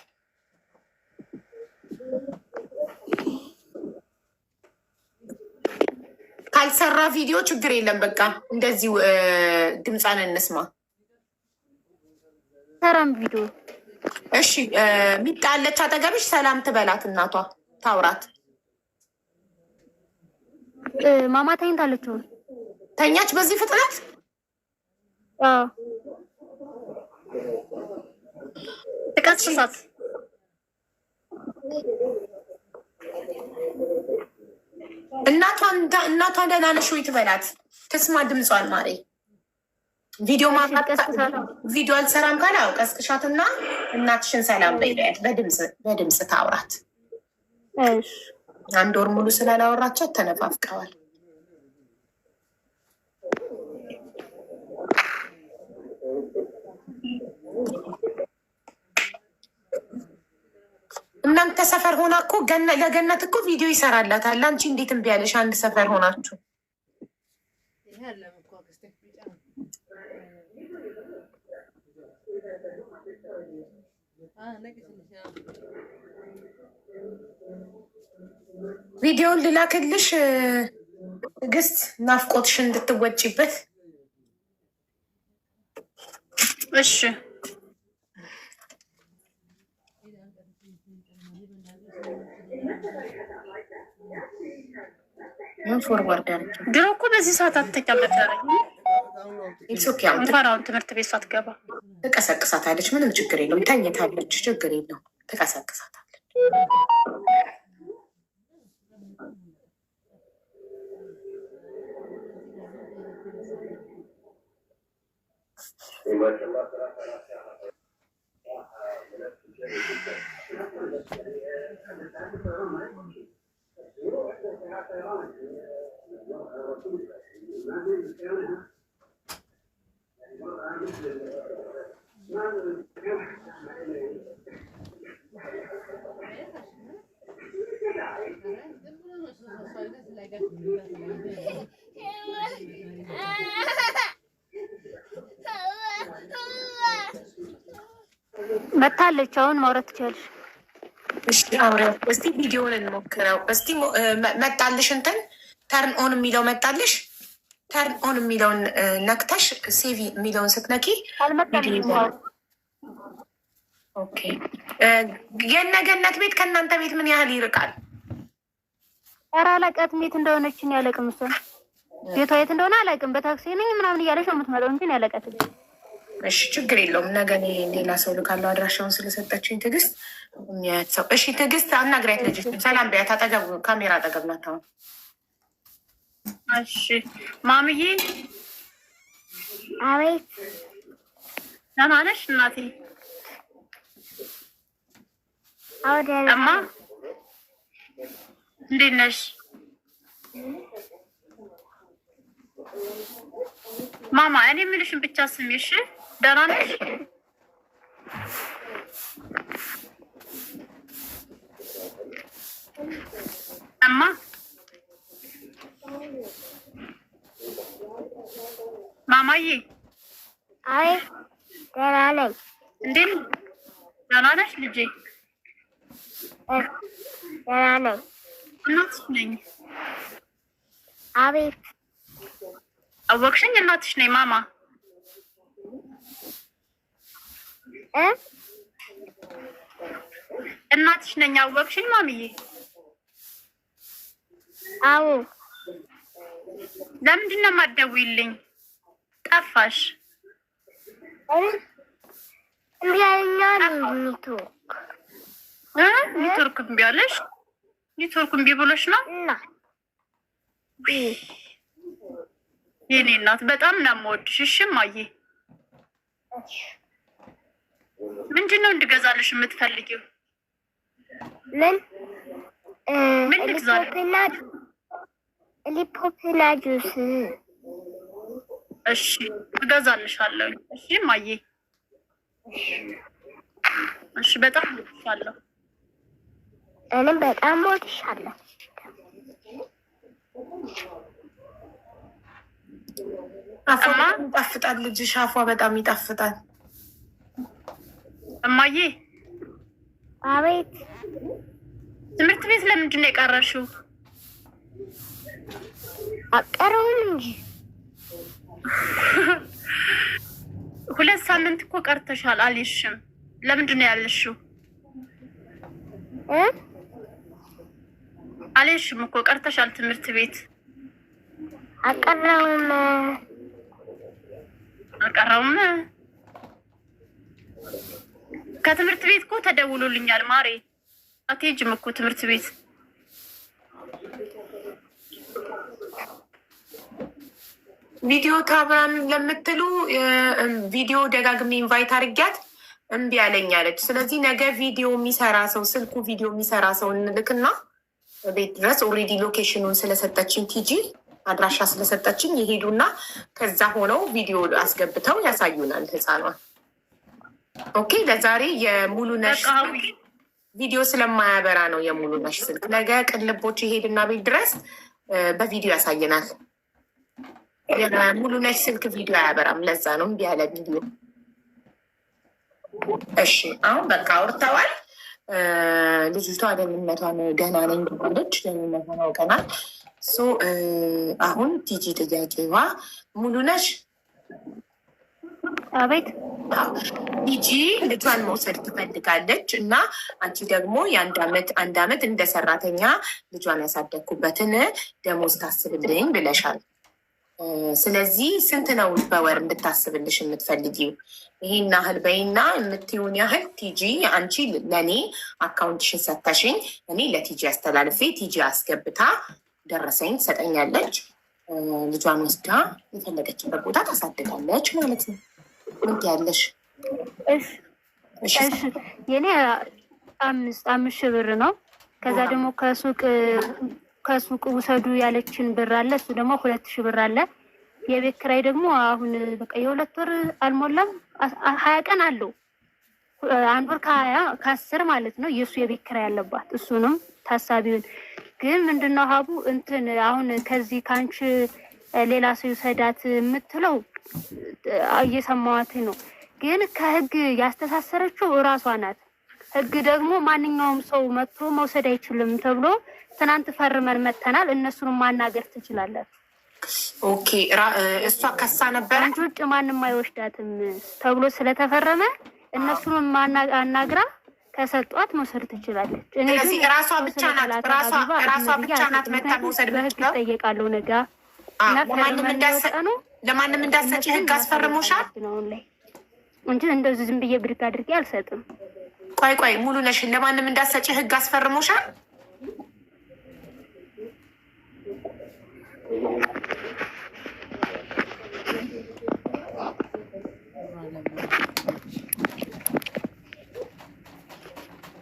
ካልሰራ ቪዲዮ ችግር የለም። በቃ እንደዚሁ ድምፃን እንስማ። ሰራም ቪዲዮ። እሺ ሚጣ አለች አጠገብሽ፣ ሰላም ትበላት፣ እናቷ ታውራት። ማማ ተኝታለች። ተኛች በዚህ ፍጥነት? ጥቀስሳት እናቷን ደህና ነሽ ወይ ትበላት፣ ትስማ ድምጿን። ማሬ ቪዲዮ አልሰራም ካለ አው ቀስቅሻትና እናትሽን ሰላም በይያት፣ በድምፅ ታውራት። አንድ ወር ሙሉ ስላላወራቸው ተነፋፍቀዋል። እናንተ ሰፈር ሆና እኮ ለገነት እኮ ቪዲዮ ይሰራላታል። አንቺ እንዴት እምቢ ያለሽ? አንድ ሰፈር ሆናችሁ ቪዲዮውን ልላክልሽ ትዕግስት፣ ናፍቆትሽ እንድትወጪበት። እሺ ፎርዋርድ ድሮ እኮ በዚህ ሰዓት አትተቀመጥ እንኳን ትምህርት ቤት ሳትገባ ትቀሰቅሳታለች። ምንም ችግር የለውም። ተኝታለች፣ ችግር የለውም። ትቀሰቅሳታለች። መታለች። አሁን ማውራት ትችላለሽ። እሺ አውሪው እስቲ፣ ቪዲዮውን እንሞክረው እስቲ። መጣልሽ እንትን ተርን ኦን የሚለው መጣልሽ። ተርን ኦን የሚለውን ነክተሽ ሴቪ የሚለውን ስትነኪ ኦኬ። የነገነት ቤት ከእናንተ ቤት ምን ያህል ይርቃል? ኧረ አላውቃትም የት እንደሆነችን ያለቅም። እሷን ቤቷ የት እንደሆነ አላውቅም። በታክሲ ነኝ ምናምን እያለች ነው የምትመጣው እንጂ ያለቃት። እሺ ችግር የለውም። ነገ እኔ ሌላ ሰው ልካለው አድራሻውን ስለሰጠችኝ ትዕግስት የሚያት ሰው። እሺ ትዕግስት አናግሪያት፣ ልጅ ሰላም በያት። አጠገብ ካሜራ አጠገብ ናት አሁን። እሺ ማምዬ። አቤት። ደህና ነሽ እናቴ? እማ እንዴት ነሽ? ማማ እኔ የምልሽን ብቻ ስሚ እሺ። ደህና ነሽ? እማ ማማዬ። አይ ደህና ነኝ። እንዴት ደህና ነሽ ልጄ? ደህና ነኝ። እናትሽ ነኝ። አቤት። አወቅሽኝ? እናትሽ ነኝ ማማ። እናትሽ ነኝ። አወቅሽኝ ማምዬ? አዎ ለምንድን ነው የማትደውይልኝ? ጠፋሽ። ኔትወርክ እምቢ አለሽ? ኔትወርክ እምቢ ብሎሽ ነው? የኔ እናት በጣም ነው የምወድሽ። እሺ እማዬ፣ ምንድን ነው እንድገዛልሽ የምትፈልጊው? ምን ልግዛልሽ? ሊፖፕላ ጁስ። እሺ እገዛልሻለሁ። እሺ እማዬ፣ እሺ በጣም እወድሻለሁ። እኔም በጣም እወድሻለሁ። አፏ ይጣፍጣል። ልጅሽ አፏ በጣም ይጣፍጣል። እማዬ። አቤት። ትምህርት ቤት ለምንድን ነው የቀረሽው? አቀረውም እንጂ 2 ሳምንት እኮ ቀርተሻል። አልሄድሽም። ለምንድን ነው ያለሽው? አልሄድሽም እኮ ቀርተሻል ትምህርት ቤት። አቀረውም ከትምህርት ቤት እኮ ተደውሎልኛል ማሬ። አትሄጂም እኮ ትምህርት ቤት። ቪዲዮ ታብራን ለምትሉ ቪዲዮ ደጋግሜ ኢንቫይት አድርጊያት እምቢ አለኝ አለች። ስለዚህ ነገ ቪዲዮ የሚሰራ ሰው ስልኩ ቪዲዮ የሚሰራ ሰው እንልክና ቤት ድረስ ኦልሬዲ ሎኬሽኑን ስለሰጠችኝ ቲጂ አድራሻ ስለሰጠችኝ የሄዱና ከዛ ሆነው ቪዲዮ አስገብተው ያሳዩናል ህፃኗን። ኦኬ ለዛሬ የሙሉነሽ ቪዲዮ ስለማያበራ ነው የሙሉነሽ ስልክ። ነገ ቅልቦች ይሄድና ቤት ድረስ በቪዲዮ ያሳየናል። የሙሉነሽ ስልክ ቪዲዮ አያበራም። ለዛ ነው እምቢ ያለ ቪዲዮ። እሺ አሁን በቃ አውርተዋል። ልጅቷ ደህንነቷን ደህና ነኝ ብላለች። ደህንነቷን አውቀናል። አሁን ቲጂ ጥያቄዋ ሙሉነሽ። አቤት። ቲጂ ልጇን መውሰድ ትፈልጋለች እና አንቺ ደግሞ አንድ አመት እንደ ሰራተኛ ልጇን ያሳደግኩበትን ደሞዝ ታስብልኝ ብለሻል። ስለዚህ ስንት ነው በወር እንድታስብልሽ የምትፈልጊው? ይሄን ያህል በይና የምትይውን ያህል ቲጂ አንቺ ለእኔ አካውንትሽን ሰተሽኝ እኔ ለቲጂ አስተላልፌ ቲጂ አስገብታ ደረሰኝ ትሰጠኛለች። ልጇን ወስዳ የፈለገችበት ቦታ ታሳድጋለች ማለት ነው። ምን ትያለሽ? የኔ 5,000 ብር ነው። ከዛ ደግሞ ከሱቅ ውሰዱ ያለችን ብር አለ። እሱ ደግሞ 2,000 ብር አለ። የቤት ኪራይ ደግሞ አሁን በቃ የ2 ወር አልሞላም 20 ቀን አለው። 1 ወር ከ10 ማለት ነው የእሱ የቤት ኪራይ ያለባት። እሱንም ታሳቢውን ግን ምንድነው ሀቡ እንትን አሁን ከዚህ ከአንቺ ሌላ ሰው ይውሰዳት የምትለው እየሰማዋት ነው። ግን ከህግ ያስተሳሰረችው እራሷ ናት። ህግ ደግሞ ማንኛውም ሰው መጥቶ መውሰድ አይችልም ተብሎ ትናንት ፈርመን መተናል። እነሱንም ማናገር ትችላላችሁ። ኦኬ እሷ ከሳ ነበረ አንቺ ውጭ ማንም አይወስዳትም ተብሎ ስለተፈረመ እነሱንም አናግራ ከሰጧት መውሰድ ትችላለች። ስለዚህ ራሷ ብቻ ናት መታ መውሰድ የምትችለው። ጠየቃለሁ ነገ ለማንም እንዳሰጪ ህግ አስፈርሞሻል እንጂ እንደዚህ ዝም ብዬ ብድግ አድርጌ አልሰጥም። ቆይ ሙሉነሽ ለማንም እንዳሰጪ ህግ አስፈርሞሻል?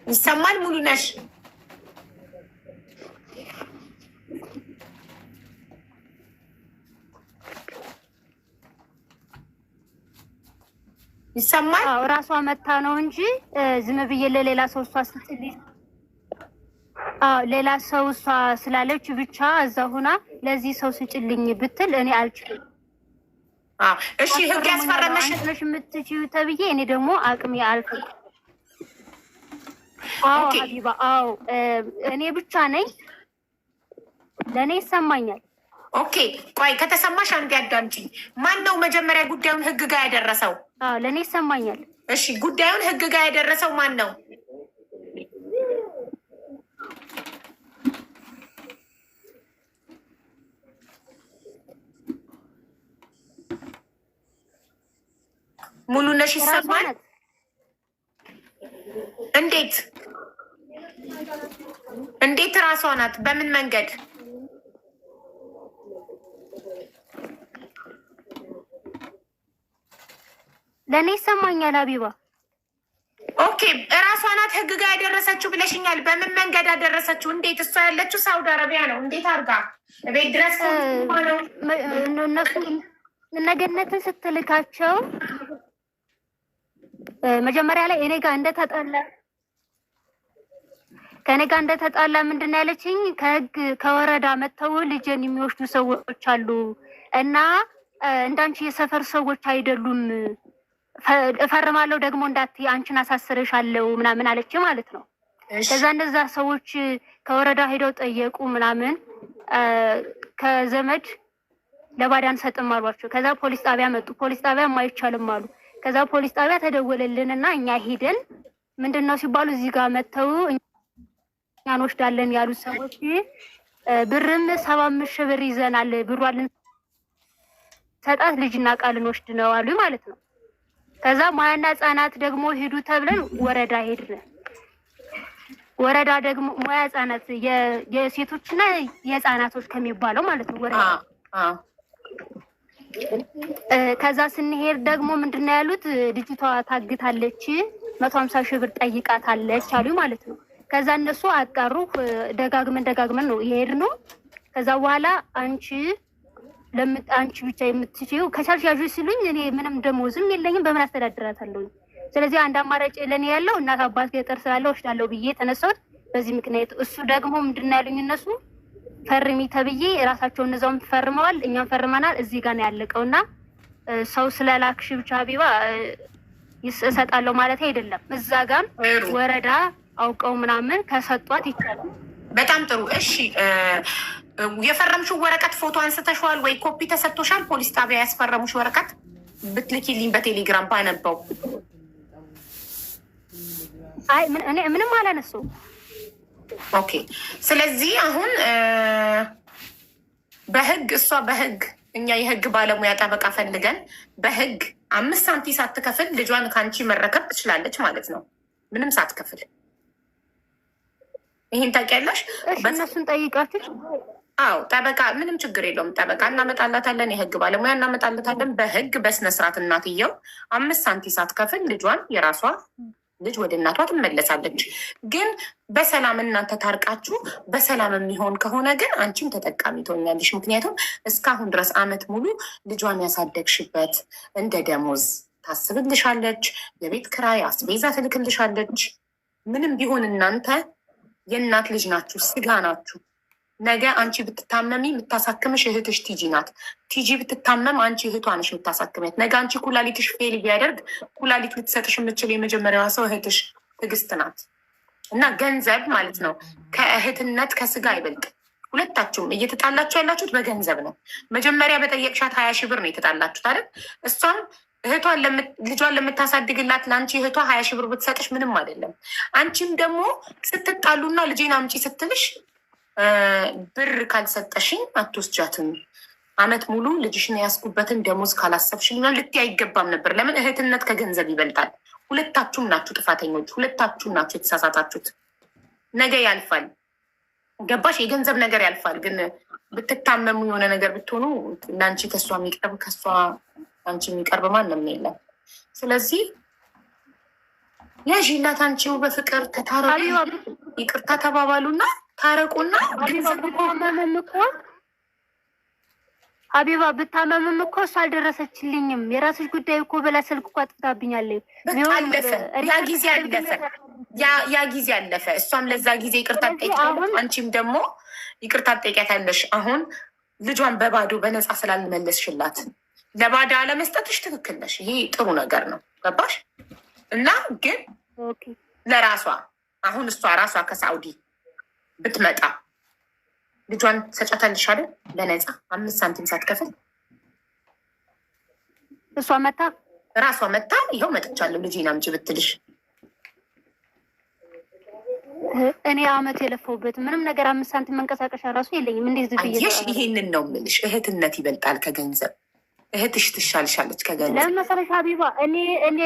ይሰማል ሙሉነሽ? ይሰማል? ራሷ መታ ነው እንጂ ዝም ብዬ ለሌላ ሰው እሷ ስትልኝ ሌላ ሰው እሷ ስላለች ብቻ እዛ ሁና ለዚህ ሰው ስጭልኝ ብትል እኔ አልችልም። እሺ ህግ ያስፈረመሽ ነሽ የምትችይው ተብዬ እኔ ደግሞ አቅሜ አልፈቅድም። ሀቢባ እኔ ብቻ ነኝ፣ ለእኔ ይሰማኛል። ኦኬ ቆይ ከተሰማሽ አንዴ አዳምጪኝ። ማን ነው መጀመሪያ ጉዳዩን ህግ ጋር ያደረሰው? ለእኔ ይሰማኛል። እሺ ጉዳዩን ህግ ጋር ያደረሰው ማን ነው? ሙሉነሽ ይሰማል? እንዴት እንዴት ራሷ ናት? በምን መንገድ? ለእኔ ይሰማኛል ሀቢባ። ኦኬ እራሷ ናት ህግ ጋር ያደረሰችው ብለሽኛል። በምን መንገድ ያደረሰችው? እንዴት? እሷ ያለችው ሳውዲ አረቢያ ነው። እንዴት አድርጋ ቤት ድረስ ነው? እነሱ እነገነትን ስትልካቸው መጀመሪያ ላይ እኔ ጋር እንደተጣላ ምንድን ነው ያለችኝ? ከህግ ከወረዳ መጥተው ልጅን የሚወስዱ ሰዎች አሉ እና እንዳንቺ የሰፈር ሰዎች አይደሉም፣ እፈርማለሁ ደግሞ እንዳትዪ አንቺን አሳስርሻለሁ ምናምን አለች ማለት ነው። ከዛ እንደዛ ሰዎች ከወረዳ ሄደው ጠየቁ ምናምን ከዘመድ ለባዳ አንሰጥም አሏቸው። ከዛ ፖሊስ ጣቢያ መጡ። ፖሊስ ጣቢያ አይቻልም አሉ። ከዛ ፖሊስ ጣቢያ ተደወለልን እና እኛ ሄደን ምንድን ነው ሲባሉ እዚህ ጋር መጥተው እኛ እንወስዳለን ያሉት ሰዎች ብርም 75 ሺህ ብር ይዘናል፣ ብሯን ልንሰጣት ልጅና ቃል እንወስድ ነው አሉ ማለት ነው። ከዛ ሙያና ህጻናት ደግሞ ሄዱ ተብለን ወረዳ ሄድን። ወረዳ ደግሞ ሙያ ህጻናት የሴቶችና የህጻናቶች ከሚባለው ማለት ነው ወረዳ። ከዛ ስንሄድ ደግሞ ምንድነው ያሉት? ልጅቷ ታግታለች፣ 150 ሺህ ብር ጠይቃታለች አሉ ማለት ነው። ከዛ እነሱ አጣሩ። ደጋግመን ነው የሄድነው። ከዛ በኋላ አንቺ ብቻ የምትችይው ከቻልሽ ያዥ ሲሉኝ እኔ ምንም ደሞዝም የለኝም በምን አስተዳድራታለሁ? ስለዚህ አንድ አማራጭ ለኔ ያለው እናት አባት ገጠር ስላለው ወስዳለሁ ብዬ ተነሳሁት። በዚህ ምክንያት እሱ ደግሞ ምንድነው ያሉኝ እነሱ ፈርሚ ተብዬ ራሳቸው እነዛውም ፈርመዋል፣ እኛም ፈርመናል። እዚህ ጋር ነው ያለቀውና ሰው ስለላክሽ ብቻ ሀቢባ እሰጣለሁ ማለት አይደለም። እዛ ጋር ወረዳ አውቀው ምናምን ከሰጧት ይቻላል። በጣም ጥሩ። እሺ የፈረምሽው ወረቀት ፎቶ አንስተሽዋል ወይ? ኮፒ ተሰጥቶሻል? ፖሊስ ጣቢያ ያስፈረሙሽ ወረቀት ብትልኪልኝ በቴሌግራም ባነበው። አይ እኔ ምንም አላነሳሁም። ኦኬ። ስለዚህ አሁን በህግ እኛ የህግ ባለሙያ ጠበቃ ፈልገን በህግ 5 ሳንቲም ሳትከፍል ልጇን ከአንቺ መረከብ ትችላለች ማለት ነው፣ ምንም ሳትከፍል። ይህን ታውቂያለሽ? እነሱን ጠይቃችሁ? አዎ ጠበቃ ምንም ችግር የለውም። ጠበቃ እናመጣላታለን፣ የህግ ባለሙያ እናመጣላታለን። በህግ በስነስርዓት እናትየው 5 ሳንቲም ሳትከፍል ልጇን የራሷ ልጅ ወደ እናቷ ትመለሳለች። ግን በሰላም እናንተ ታርቃችሁ በሰላም የሚሆን ከሆነ ግን አንቺም ተጠቃሚ ትሆኛለሽ። ምክንያቱም እስካሁን ድረስ አመት ሙሉ ልጇን ያሳደግሽበት እንደ ደሞዝ ታስብልሻለች። የቤት ክራይ አስቤዛ ትልክልሻለች። ምንም ቢሆን እናንተ የእናት ልጅ ናችሁ፣ ስጋ ናችሁ። ነገ አንቺ ብትታመሚ የምታሳክምሽ እህትሽ ቲጂ ናት። ቲጂ ብትታመም አንቺ እህቷ ነሽ የምታሳክሚያት። ነገ አንቺ ኩላሊትሽ ፌል ቢያደርግ ኩላሊት ልትሰጥሽ የምችል የመጀመሪያዋ ሰው እህትሽ ትዕግስት ናት። እና ገንዘብ ማለት ነው ከእህትነት ከስጋ አይበልጥ። ሁለታችሁም እየተጣላችሁ ያላችሁት በገንዘብ ነው። መጀመሪያ በጠየቅሻት 20 ሺህ ብር ነው የተጣላችሁት አይደል? እሷም ልጇን ለምታሳድግላት ለአንቺ እህቷ 20 ሺህ ብር ብትሰጥሽ ምንም አይደለም። አንቺም ደግሞ ስትጣሉና ልጄን አምጪ ስትልሽ ብር ካልሰጠሽኝ አትወስጃትም፣ አመት ሙሉ ልጅሽን ያስኩበትን ደሞዝ ካላሰብሽኝ ልትይ አይገባም ነበር። ለምን? እህትነት ከገንዘብ ይበልጣል። ሁለታችሁም ናችሁ ጥፋተኞች፣ ሁለታችሁም ናችሁ የተሳሳታችሁት። ነገ ያልፋል። ገባሽ? የገንዘብ ነገር ያልፋል። ግን ብትታመሙ የሆነ ነገር ብትሆኑ ለአንቺ ከሷ የሚቀርብ ከሷ አንቺ የሚቀርብ ማንም የለም። ስለዚህ ያዥላት፣ አንቺው በፍቅር ተታረቁ፣ ይቅርታ ተባባሉና ታረቁና ሀቢባ ብታመምም እኮ እሱ አልደረሰችልኝም። የራስሽ ጉዳይ እኮ ብላ ስልክ እኮ አጥፍታብኛለች። አለፈ፣ ያ ጊዜ አለፈ። እሷም ለዛ ጊዜ ይቅርታ ጠይቂ፣ አንቺም ደግሞ ይቅርታ ጠይቂያታለሽ። አሁን ልጇን በባዶ በነፃ ስላልመለስሽላት ለባዳ አለመስጠትሽ ትክክል ነሽ። ይሄ ጥሩ ነገር ነው። ገባሽ? እና ግን ለራሷ አሁን እሷ ራሷ ከሳኡዲ ብትመጣ ልጇን ሰጫታልሽ አይደል? በነፃ 5 ሳንቲም ሳትከፍል እሷ ራሷ መታ ይኸው መጥቻለሁ ልጄን አምጪ ብትልሽ እኔ አመት የለፈውበት ምንም ነገር 5 ሳንቲም መንቀሳቀሻ ራሱ የለኝም። እንዴት ዝብዬ ይሄንን ነው የምልሽ። እህትነት ይበልጣል ከገንዘብ። እህትሽ ትሻልሻለች ከገንዘብ። ለምን መሰለሽ ሀቢባ፣ እኔ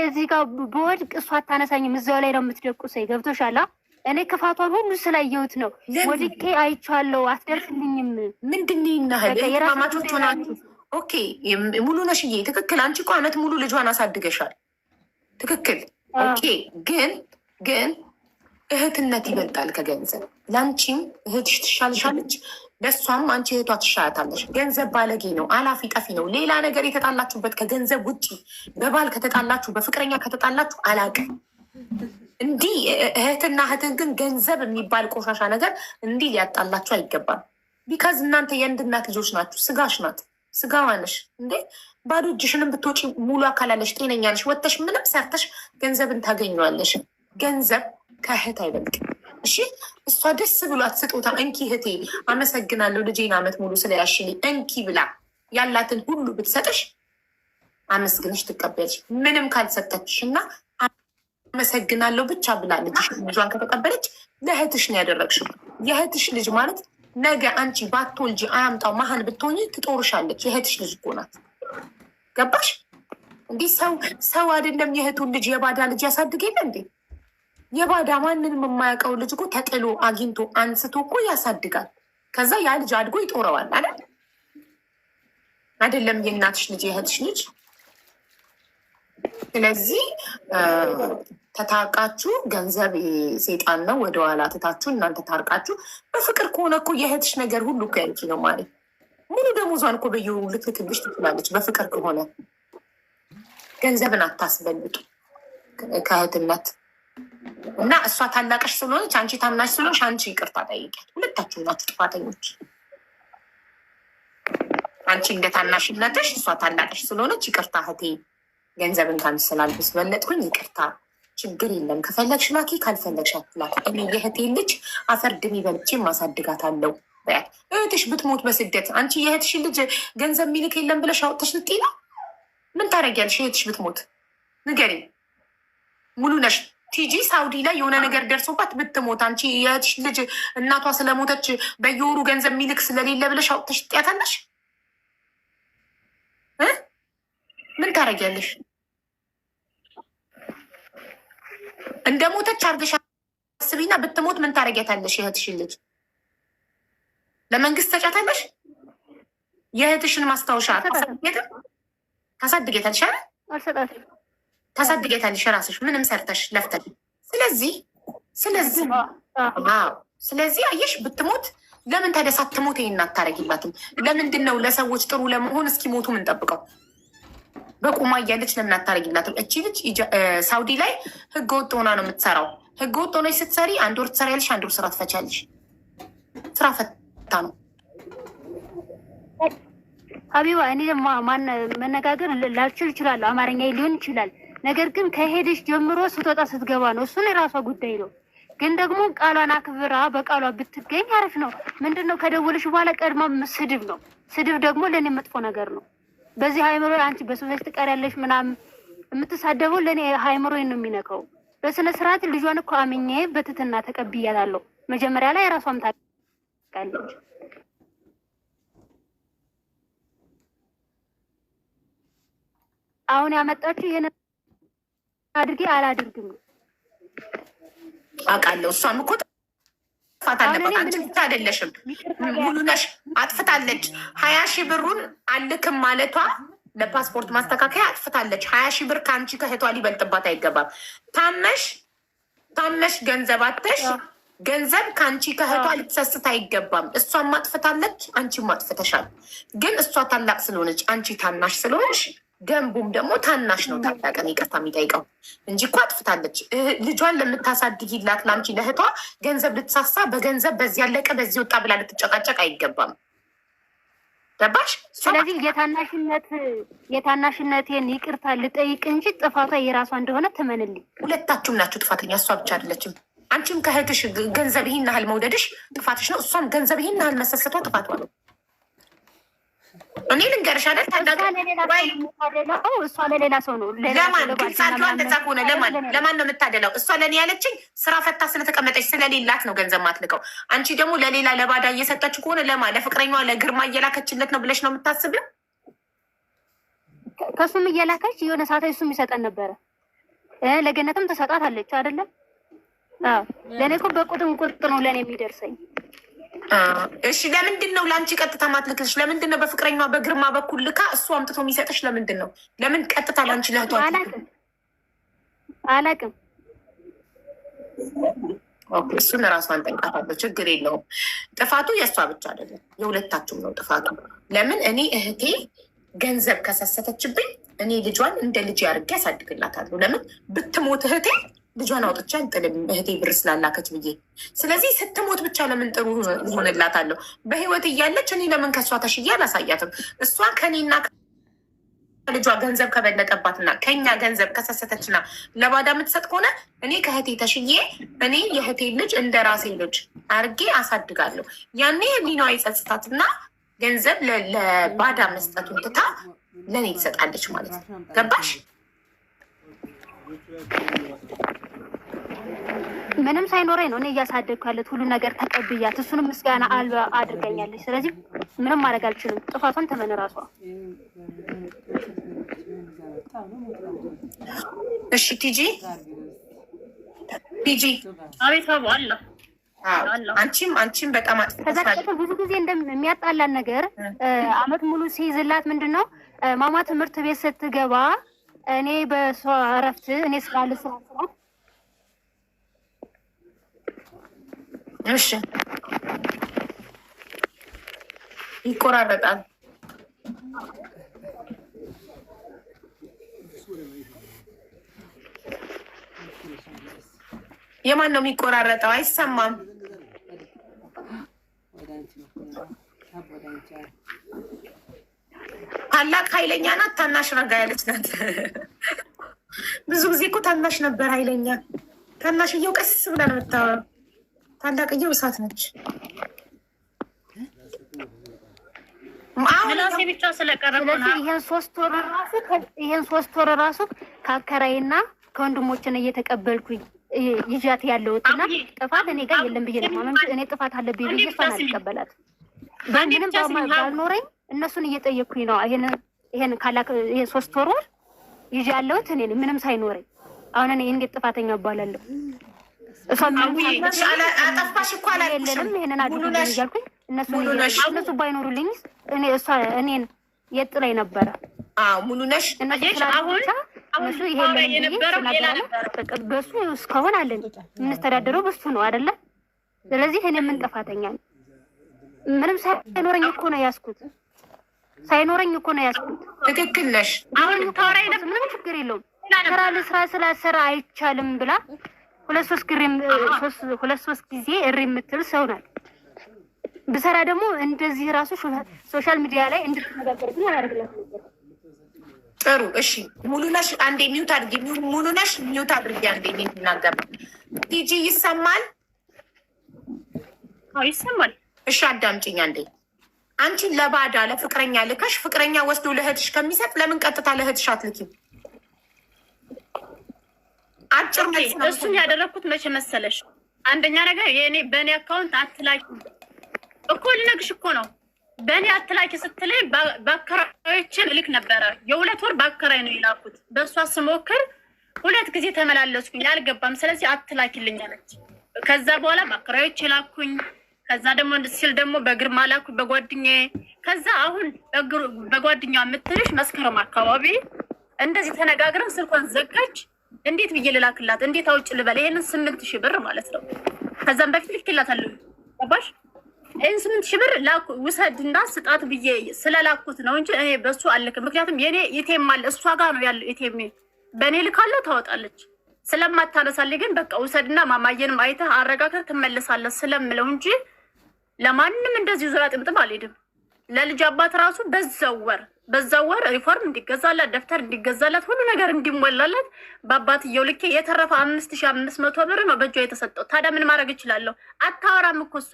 እዚህ ጋር በወድቅ እሷ አታነሳኝም፣ እዛው ላይ ነው የምትደቁሰኝ። ገብቶሻል? እኔ ክፋቷን ሁሉ ስላየሁት ነው። ወድቄ አይቼዋለሁ። አትደርስልኝም። ምንድን ይናህል ማማቾች ሆናችሁ ኦኬ። ሙሉ ነሽዬ ትክክል። አንቺ እኮ አመት ሙሉ ልጇን አሳድገሻል። ትክክል ኦኬ። ግን እህትነት ይበልጣል ከገንዘብ። ለአንቺም እህትሽ ትሻልሻለች፣ ለእሷም አንቺ እህቷ ትሻያታለሽ። ገንዘብ ባለጌ ነው፣ አላፊ ጠፊ ነው። ሌላ ነገር የተጣላችሁበት ከገንዘብ ውጭ በባል ከተጣላችሁ፣ በፍቅረኛ ከተጣላችሁ አላቅም። እንዲህ እህትና እህትን ግን ገንዘብ የሚባል ቆሻሻ ነገር እንዲህ ሊያጣላችሁ አይገባም። ቢካዝ እናንተ የአንድ እናት ልጆች ናችሁ። ስጋሽ ናት፣ ስጋዋ ነሽ እንዴ። ባዶ እጅሽንም ብትወጪ ሙሉ አካላለሽ፣ ጤነኛ ነሽ። ወጥተሽ ምንም ሰርተሽ ገንዘብን ታገኘዋለሽ። ገንዘብ ከእህት አይበልጥም። እሺ እሷ ደስ ብሏት ስጦታ እንኪ እህቴ አመሰግናለሁ ልጄን አመት ሙሉ ስለያሽልኝ እንኪ ብላ ያላትን ሁሉ ብትሰጥሽ አመስግንሽ ትቀበልሽ። ምንም ካልሰጠችሽ እና አመሰግናለሁ ብቻ ብላ ልጇን ከተቀበለች ለእህትሽ ነው ያደረግሽው። የእህትሽ ልጅ ማለት ነገ አንቺ ባትወልጂ አያምጣው መሀን ብትሆኝ ትጦርሻለች። የእህትሽ ልጅ እኮ ናት። ገባሽ? እንዲህ ሰው አይደለም የእህቱን ልጅ የባዳ ልጅ ያሳድግ የለ እንዴ? የባዳ ማንንም የማያውቀው ልጅ እኮ ተጥሎ አግኝቶ አንስቶ እኮ ያሳድጋል። ከዛ ያ ልጅ አድጎ ይጦረዋል አይደል? አይደለም የእናትሽ ልጅ የእህትሽ ልጅ። ስለዚህ ተታርቃችሁ ገንዘብ ሴጣን ነው ወደኋላ ትታችሁ እናንተ ታርቃችሁ በፍቅር ከሆነ እኮ የእህትሽ ነገር ሁሉ ከንቺ ነው ማለት ሙሉ ደሞዟን እኮ በየወሩ ልትልክልሽ ትችላለች። በፍቅር ከሆነ ገንዘብን አታስበልጡ ከእህትነት እና እሷ ታላቅሽ ስለሆነች አንቺ ታናሽ ስለሆንሽ አንቺ ይቅርታ ጠይቂያት። ሁለታችሁ ናችሁ ጥፋተኞች። አንቺ እንደ ታናሽነትሽ፣ እሷ ታላቅሽ ስለሆነች ይቅርታ እህቴ ገንዘብን ካንቺ ስላልበለጥኩኝ ይቅርታ፣ ችግር የለም ከፈለግሽ ላኪ፣ ካልፈለግሽ አትላኪ። እኔ የእህቴ ልጅ አፈር ድሜ በልቼ ማሳድጋታለሁ በያት። እህትሽ ብትሞት በስደት አንቺ የእህትሽ ልጅ ገንዘብ ሚልክ የለም ብለሽ አውጥተሽ ልጤና ምን ታደርጊያለሽ? እህትሽ ብትሞት ንገሪኝ። ሙሉ ነሽ ቲጂ ሳውዲ ላይ የሆነ ነገር ደርሶባት ብትሞት አንቺ የእህትሽ ልጅ እናቷ ስለሞተች በየወሩ ገንዘብ ሚልክ ስለሌለ ብለሽ አውጥተሽ ትጥያታለሽ? ምን ታደርጊያለሽ? እንደ ሞተች አርገሽ አስቢና ብትሞት ምን ታደርጊያታለሽ? የእህትሽን ልጅ ለመንግስት ተጫታለሽ? የእህትሽን ማስታወሻ ታሳድጌታለሽ አይደል? ታሳድጌታለሽ ራስሽ ምንም ሰርተሽ ለፍተሽ። ስለዚህ አየሽ ብትሞት ለምን ታዲያ ሳትሞት ይሄን አታረጊላትም? ለምንድን ነው ለሰዎች ጥሩ ለመሆን እስኪሞቱ ምን ጠብቀው? በቁማ እያለች ለምን አታረጊላትም? እቺ ልጅ ሳውዲ ላይ ህገ ወጥ ሆና ነው የምትሰራው። ህገ ወጥ ሆነች ስትሰሪ 1 ወር ትሰሪያለሽ፣ 1 ወር ስራ ትፈቻለሽ። ስራ ፈታ ነው ሀቢባ። እኔ ማን መነጋገር ላልችል ይችላል፣ አማርኛ ሊሆን ይችላል። ነገር ግን ከሄደች ጀምሮ ስትወጣ ስትገባ ነው። እሱን የራሷ ጉዳይ ነው። ግን ደግሞ ቃሏን አክብራ በቃሏ ብትገኝ አሪፍ ነው። ምንድን ነው ከደወለሽ በኋላ ቀድማ ስድብ ነው። ስድብ ደግሞ ለእኔ መጥፎ ነገር ነው። በዚህ ሃይምሮ አንቺ በሰዎች ትቀሪያለሽ ምናምን የምትሳደበው ለእኔ ሃይምሮ ነው የሚነካው። በስነ ስርዓት ልጇን እኮ አምኜ በትትና ተቀብያታለሁ። መጀመሪያ ላይ የራሷም ታውቃለች። አሁን ያመጣችሁ ይሄን አድርጌ አላድርግም አውቃለሁ። እሷም እኮ ጥፋት አለባት። አንቺ ብቻ አይደለሽም፣ ሙሉ ነሽ። አጥፍታለች። 20 ሺህ ብሩን አልክም ማለቷ ለፓስፖርት ማስተካከያ አጥፍታለች። 20 ሺህ ብር ከአንቺ ከእህቷ ሊበልጥባት አይገባም። ታመሽ ገንዘብ አተሽ ገንዘብ ከአንቺ ከእህቷ ልትሰስት አይገባም። እሷም አጥፍታለች፣ አንቺም አጥፍተሻል። ግን እሷ ታላቅ ስለሆነች አንቺ ታናሽ ስለሆነች ደንቡም ደግሞ ታናሽ ነው ታላቅን ይቅርታ የሚጠይቀው እንጂ እኮ አጥፍታለች። ልጇን ለምታሳድጊላት ለአንቺ ለእህቷ ገንዘብ ልትሳሳ በገንዘብ በዚህ ያለቀ በዚህ ወጣ ብላ ልትጨቃጨቅ አይገባም። ገባሽ? ስለዚህ የታናሽነቴን ይቅርታ ልጠይቅ እንጂ ጥፋቷ የራሷ እንደሆነ ትመንልኝ። ሁለታችሁም ናችሁ ጥፋተኛ፣ እሷ ብቻ አይደለችም። አንቺም ከእህትሽ ገንዘብ ይህን ያህል መውደድሽ ጥፋትሽ ነው። እሷም ገንዘብ ይህን ያህል መሰሰቷ ጥፋቷ ነው። እኔ ልንገርሽ አይደል እሷ ለሌላ ሰው ነው። ለማን ግልጽ አድርጊዋ። እንደዛ ከሆነ ለማን ነው የምታደላው? እሷ ለእኔ ያለችኝ ስራ ፈታ ስለተቀመጠች ስለሌላት ነው ገንዘብ ማትልቀው። አንቺ ደግሞ ለሌላ ለባዳ እየሰጠችው ከሆነ ለፍቅረኛዋ ለግርማ እየላከችለት ነው ብለሽ ነው የምታስቢው? ከሱም እየላከች የሆነ ሰዓት እሱም ይሰጠን ነበረ። ለገነትም ተሰጣታለች አይደለም? አዎ ለኔ እኮ በቁጥር ነው ለኔ የሚደርሰኝ። እሺ ለምንድን ነው ለአንቺ ቀጥታ ማትልክልሽ? ለምንድን ነው በፍቅረኛዋ በግርማ በኩል ልካ እሱ አምጥቶ የሚሰጥሽ? ለምንድን ነው? ለምን ቀጥታ ለአንቺ ለህቷ አላቅም። ኦኬ እሱን ራሷን ጠንቃታለሁ። ችግር የለውም። ጥፋቱ የእሷ ብቻ አይደለም፣ የሁለታችሁም ነው ጥፋቱ። ለምን እኔ እህቴ ገንዘብ ከሰሰተችብኝ እኔ ልጇን እንደ ልጅ አድርጌ ያሳድግላታለሁ። ለምን ብትሞት እህቴ ልጇን አውጥቼ አልጥልም፣ እህቴ ብር ስላላከች ብዬ። ስለዚህ ስትሞት ብቻ ለምን ጥሩ ይሆንላታለሁ? በህይወት እያለች እኔ ለምን ከእሷ ተሽዬ አላሳያትም? እሷ ከኔና ልጇ ገንዘብ ከበለጠባትና ከኛ ገንዘብ ከሰሰተችና ለባዳ የምትሰጥ ከሆነ እኔ ከእህቴ ተሽዬ እኔ የእህቴ ልጅ እንደ ራሴ ልጅ አድርጌ አሳድጋለሁ። ያኔ ህሊናዋ ይጸጽታትና ገንዘብ ለባዳ መስጠቱን ትታ ለእኔ ትሰጣለች ማለት ነው። ገባሽ? ምንም ሳይኖረኝ ነው እኔ እያሳደግኩ ያለት ሁሉ ነገር ተቀብያት፣ እሱንም ምስጋና አልባ አድርገኛለች። ስለዚህ ምንም ማድረግ አልችልም። ጥፋቷን ተመን ራሷ። እሺ ቲጂ አቤት አለ አንቺም በጣም ከዛ ብዙ ጊዜ እንደሚያጣላን ነገር አመት ሙሉ ሲይዝላት ምንድን ነው ማማ ትምህርት ቤት ስትገባ እኔ በሷ እረፍት እኔ ስላለ ስራት እሺ ይቆራረጣል። የማን ነው የሚቆራረጠው? አይሰማም። ታላቅ ኃይለኛ ናት፣ ታናሽ ረጋ ያለች ናት። ብዙ ጊዜ እኮ ታናሽ ነበር ኃይለኛ። ታናሽየው ቀስ ብላ ነው የምታወራው። ታላቅየው እሳት ነች። ምላሴ ብቻ ስለቀረበ ይሄን ሶስት ወር ራሱ ከአከራይና ከወንድሞችን እየተቀበልኩኝ ይዣት ያለሁትና ጥፋት እኔ ጋር የለም ብዬ ነው ማለት እኔ ጥፋት አለብኝ ብዬ እሷን አልቀበላት። በእንግዲህም ባልኖረኝ እነሱን እየጠየኩኝ ነው። ይሄን ካላክ ይሄ 3 ወር ይዤ ያለሁት እኔ ምንም ሳይኖረኝ አሁን እኔ እንዴት ጥፋተኛ እባላለሁ? እሷ አጠፋሽ እኮ አላለንም። ይሄንን አድርገኝ እያልኩኝ እነሱ ባይኖሩልኝ እኔን የት ላይ ነበረ? ሙሉ ነሽ አሁን እነሱ ይሄንን በሱ እስካሁን አለን የምንስተዳደረው በሱ ነው አይደለ? ስለዚህ እኔ ምን ጥፋተኛ ነው? ምንም ሳይኖረኝ እኮ ነው ያዝኩት። ትክክል ነሽ። አሁን ታወራይ ምንም ችግር የለውም። ስራ ለስራ ስላሰራ አይቻልም ብላ ሁለት ሶስት ጊዜ እሪ የምትል ሰው ናት። ብሰራ ደግሞ እንደዚህ ራሱ ሶሻል ሚዲያ ላይ እንድትነጋገር ግን አያደርግላት ነበር። ጥሩ እሺ፣ ሙሉ ነሽ አንዴ ሚውት አድርጊ። ሙሉ ነሽ ሚውት አድርጊ አንዴ። እንድናገር ቲጂ ይሰማል? አዎ ይሰማል። እሺ አዳምጪኝ አንዴ። አንቺ ለባዳ ለፍቅረኛ ልከሽ ፍቅረኛ ወስዶ ለእህትሽ ከሚሰጥ ለምን ቀጥታ ለእህትሽ አትልኪም? አጭር መልስ ነው። እሱን ያደረኩት መቼ መሰለሽ? አንደኛ ነገር የኔ በእኔ አካውንት አትላኪ እኮ ልነግርሽ እኮ ነው። በእኔ አትላኪ ስትለኝ በአከራዮችን ልክ ነበረ። የ2 ወር በአከራይ ነው የላኩት። በእሷ ስሞክር 2 ጊዜ ተመላለስኩኝ፣ አልገባም። ስለዚህ አትላኪልኝ አለች። ከዛ በኋላ በአከራዮች ላኩኝ። ከዛ ደግሞ ሲል ደግሞ በግርማ ላኩኝ በጓደኛዬ። ከዛ አሁን በጓደኛዋ የምትልሽ መስከረም አካባቢ እንደዚህ ተነጋግረን ስልኳን ዘጋች። እንዴት ብዬ ልላክላት? እንዴት አውጭ ልበል? ይሄንን 8000 ብር ማለት ነው። ከዛም በፊት ልክላታለሁ። ገባሽ? ይሄን 8000 ብር ውሰድና ስጣት ብዬ ስለላኩት ነው እንጂ እኔ በሱ አልልክም። ምክንያቱም የኔ ኢቴም አለ እሷ ጋር ነው ያለው ኢቴም። በእኔ ልካለው ታወጣለች። ስለማታነሳልኝ ግን በቃ ውሰድና ማማየንም አይተህ አረጋግተህ ትመለሳለህ ስለምለው እንጂ ለማንም እንደዚህ ዙሪያ ጥምጥም አልሄድም። ለልጅ አባት ራሱ በዛው ወር ሪፎርም እንዲገዛላት ደብተር እንዲገዛላት ሁሉ ነገር እንዲሞላላት በአባትየው ልኬ የተረፈ 5500 ብር ነው በእጇ የተሰጠው። ታዲያ ምን ማድረግ እችላለሁ? አታወራም እኮ እሷ።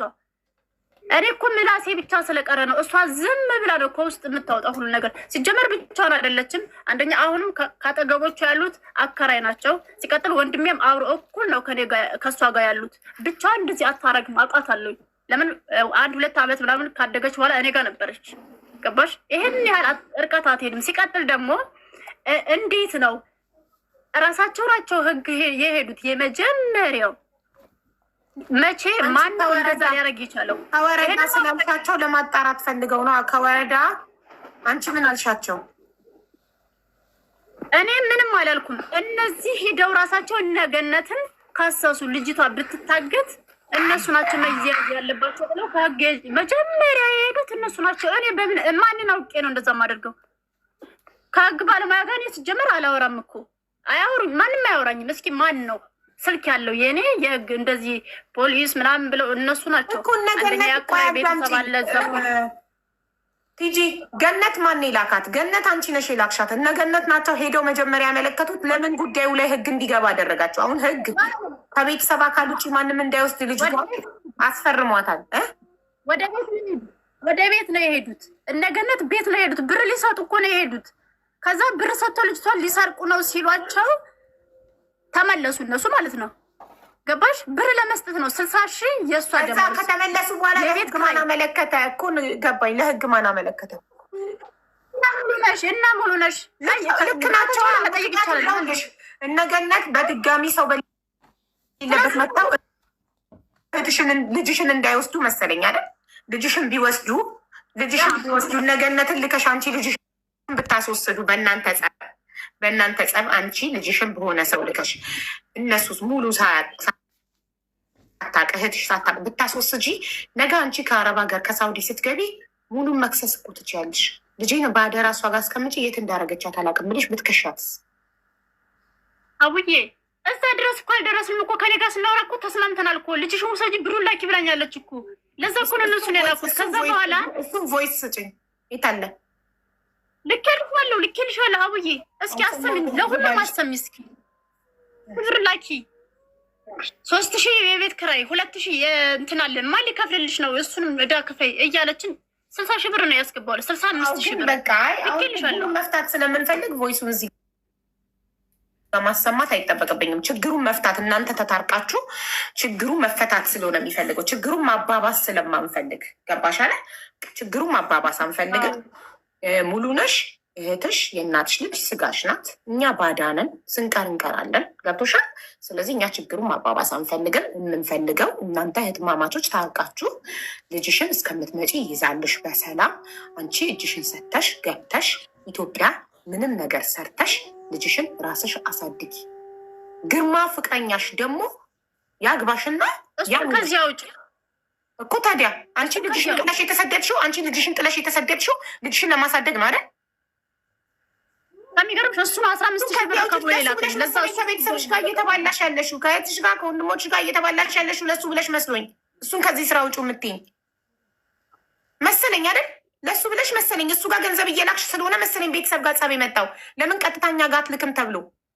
እኔ እኮ ምላሴ ብቻ ስለቀረ ነው። እሷ ዝም ብላ ነው ከውስጥ የምታወጣው ሁሉ ነገር። ሲጀመር ብቻዋን አይደለችም። አንደኛ አሁንም ካጠገቦቹ ያሉት አከራይ ናቸው። ሲቀጥል ወንድሜም አብሮ እኩል ነው ከእሷ ጋር ያሉት። ብቻዋን እንደዚህ አታረግም። አውቃታለሁ። ለምን 1-2 ዓመት ምናምን ካደገች በኋላ እኔ ጋር ነበረች። ገባሽ? ይሄን ያህል እርቀት አትሄድም። ሲቀጥል ደግሞ እንዴት ነው እራሳቸው ናቸው ህግ የሄዱት? የመጀመሪያው መቼ ማን ነው እንደዛ ሊያደርግ ይቻለው? ከወረዳ ስላልሻቸው ለማጣራት ፈልገው ነው። ከወረዳ አንቺ ምን አልሻቸው? እኔ ምንም አላልኩም። እነዚህ ሄደው ራሳቸው እነገነትን ካሰሱ ልጅቷ ብትታገት እነሱ ናቸው መያዝ ያለባቸው ብለው ከህግ መጀመሪያ የሄዱት እነሱ ናቸው። እኔ በምን ማንን አውቄ ነው እንደዛ ማደርገው? ከህግ ባለሙያ ጋር እኔ ሲጀመር አላወራም እኮ አያወሩኝ፣ ማንም አያወራኝም። እስኪ ማን ነው ስልክ ያለው የእኔ የህግ እንደዚህ ፖሊስ ምናምን ብለው እነሱ ናቸው። አንደኛ የአካባቢ ቤተሰብ አለ እዛ ቲጂ ገነት ማን ይላካት? ገነት አንቺ ነሽ የላክሻት። እነ ገነት ናቸው ሄደው መጀመሪያ ያመለከቱት። ለምን ጉዳዩ ላይ ህግ እንዲገባ አደረጋቸው? አሁን ህግ ከቤተሰብ አካል ውጭ ማንም እንዳይወስድ ልጅ አስፈርሟታል። ወደ ቤት ነው የሄዱት። እነ ገነት ቤት ነው የሄዱት። ብር ሊሰጡ እኮ ነው የሄዱት። ከዛ ብር ሰጥቶ ልጅቷን ሊሰርቁ ነው ሲሏቸው ተመለሱ እነሱ ማለት ነው። ገባሽ? ብር ለመስጠት ነው 60 ሺህ የእሷ ደግሞ ከተመለሱ በኋላ ለህግ ማን አመለከተ እኮ ገባኝ። ለህግ ማን አመለከተ? እና ሙሉ ነሽ ልክ ናቸው። መጠየቅ ይቻላል። እነ ገነት በድጋሚ ሰው በሌለበት መጥተው ልጅሽን እንዳይወስዱ መሰለኝ አይደል? ልጅሽን ቢወስዱ እነ ገነትን ልከሽ አንቺ ልጅሽን ብታስወስዱ በእናንተ ጸብ አንቺ ልጅሽን በሆነ ሰው ልከሽ እነሱስ ሙሉ ሳታቅ እህትሽ ሳታቅ ብታስወስጂ ነገ አንቺ ከአረብ ሀገር ከሳውዲ ስትገቢ ሙሉን መክሰስ እኮ ትችያለሽ። ልጄን በአደራ እሷ ጋር አስቀምጪ የት እንዳረገቻት አላውቅም ብለሽ ብትከሻትስ? አቡዬ እዛ ድረስ እኮ አልደረስንም እኮ ከኔ ጋር ስናወራ እኮ ተስማምተናል እኮ። ልጅሽን ውሰጂ ብሩን ላኪ ብላኛለች እኮ። ለዛ እኮ ነው እነሱን ያላኩት። ከዛ በኋላ እሱም ቮይስ ስጭኝ የታለ ልኬልሻለሁ አቡዬ። እስኪ አሰሚኝ፣ ለሁሉም አሰሚ እስኪ። ብር ላኪ 3000 የቤት ክራይ 2000 እንትን አለን ማን ሊከፍልልሽ ነው? እሱንም እዳ ክፈይ እያለችን 60 ሺህ ብር ነው ያስገባዋል። 65 ሺህ ብር በቃ ልኬልሻለሁ። መፍታት ስለምንፈልግ ቮይሱን እዚህ ማሰማት አይጠበቅብኝም። ችግሩን መፍታት እናንተ ተታርቃችሁ ችግሩን መፈታት ስለሆነ የሚፈልገው ችግሩን ማባባስ ስለማንፈልግ ገባሽ አለ። ችግሩን ማባባስ አንፈልግም። ሙሉ ነሽ እህትሽ የእናትሽ ልጅ ስጋሽ ናት። እኛ ባዳነን ስንቀር እንቀራለን። ገብቶሻል? ስለዚህ እኛ ችግሩን ማባባስ አንፈልግም። የምንፈልገው እናንተ እህትማማቾች ታርቃችሁ ልጅሽን እስከምትመጪ ይዛልሽ በሰላም አንቺ እጅሽን ሰተሽ ገብተሽ ኢትዮጵያ ምንም ነገር ሰርተሽ ልጅሽን ራስሽ አሳድጊ። ግርማ ፍቅረኛሽ ደግሞ ያግባሽና ከዚያ ውጭ እኮ ታዲያ አንቺ ልጅሽን ጥለሽ የተሰደድሽው ልጅሽን ለማሳደግ ነው አይደል? ከሚገርምሽ እሱን 15 ሺህ ብር ከፍሎ ሌላከኝ። ለዛ ከቤተሰብሽ ጋር እየተባላሽ ያለሽው ከእህትሽ ጋር ከወንድሞች ጋር እየተባላሽ ያለሽው ለሱ ብለሽ መስሎኝ እሱን ከዚህ ስራ ውጭ የምትይኝ መሰለኝ አይደል? ለሱ ብለሽ መሰለኝ እሱ ጋር ገንዘብ እየላክሽ ስለሆነ መሰለኝ ቤተሰብ ጋር ጸብ የመጣው። ለምን ቀጥታኛ ጋር አትልክም ተብሎ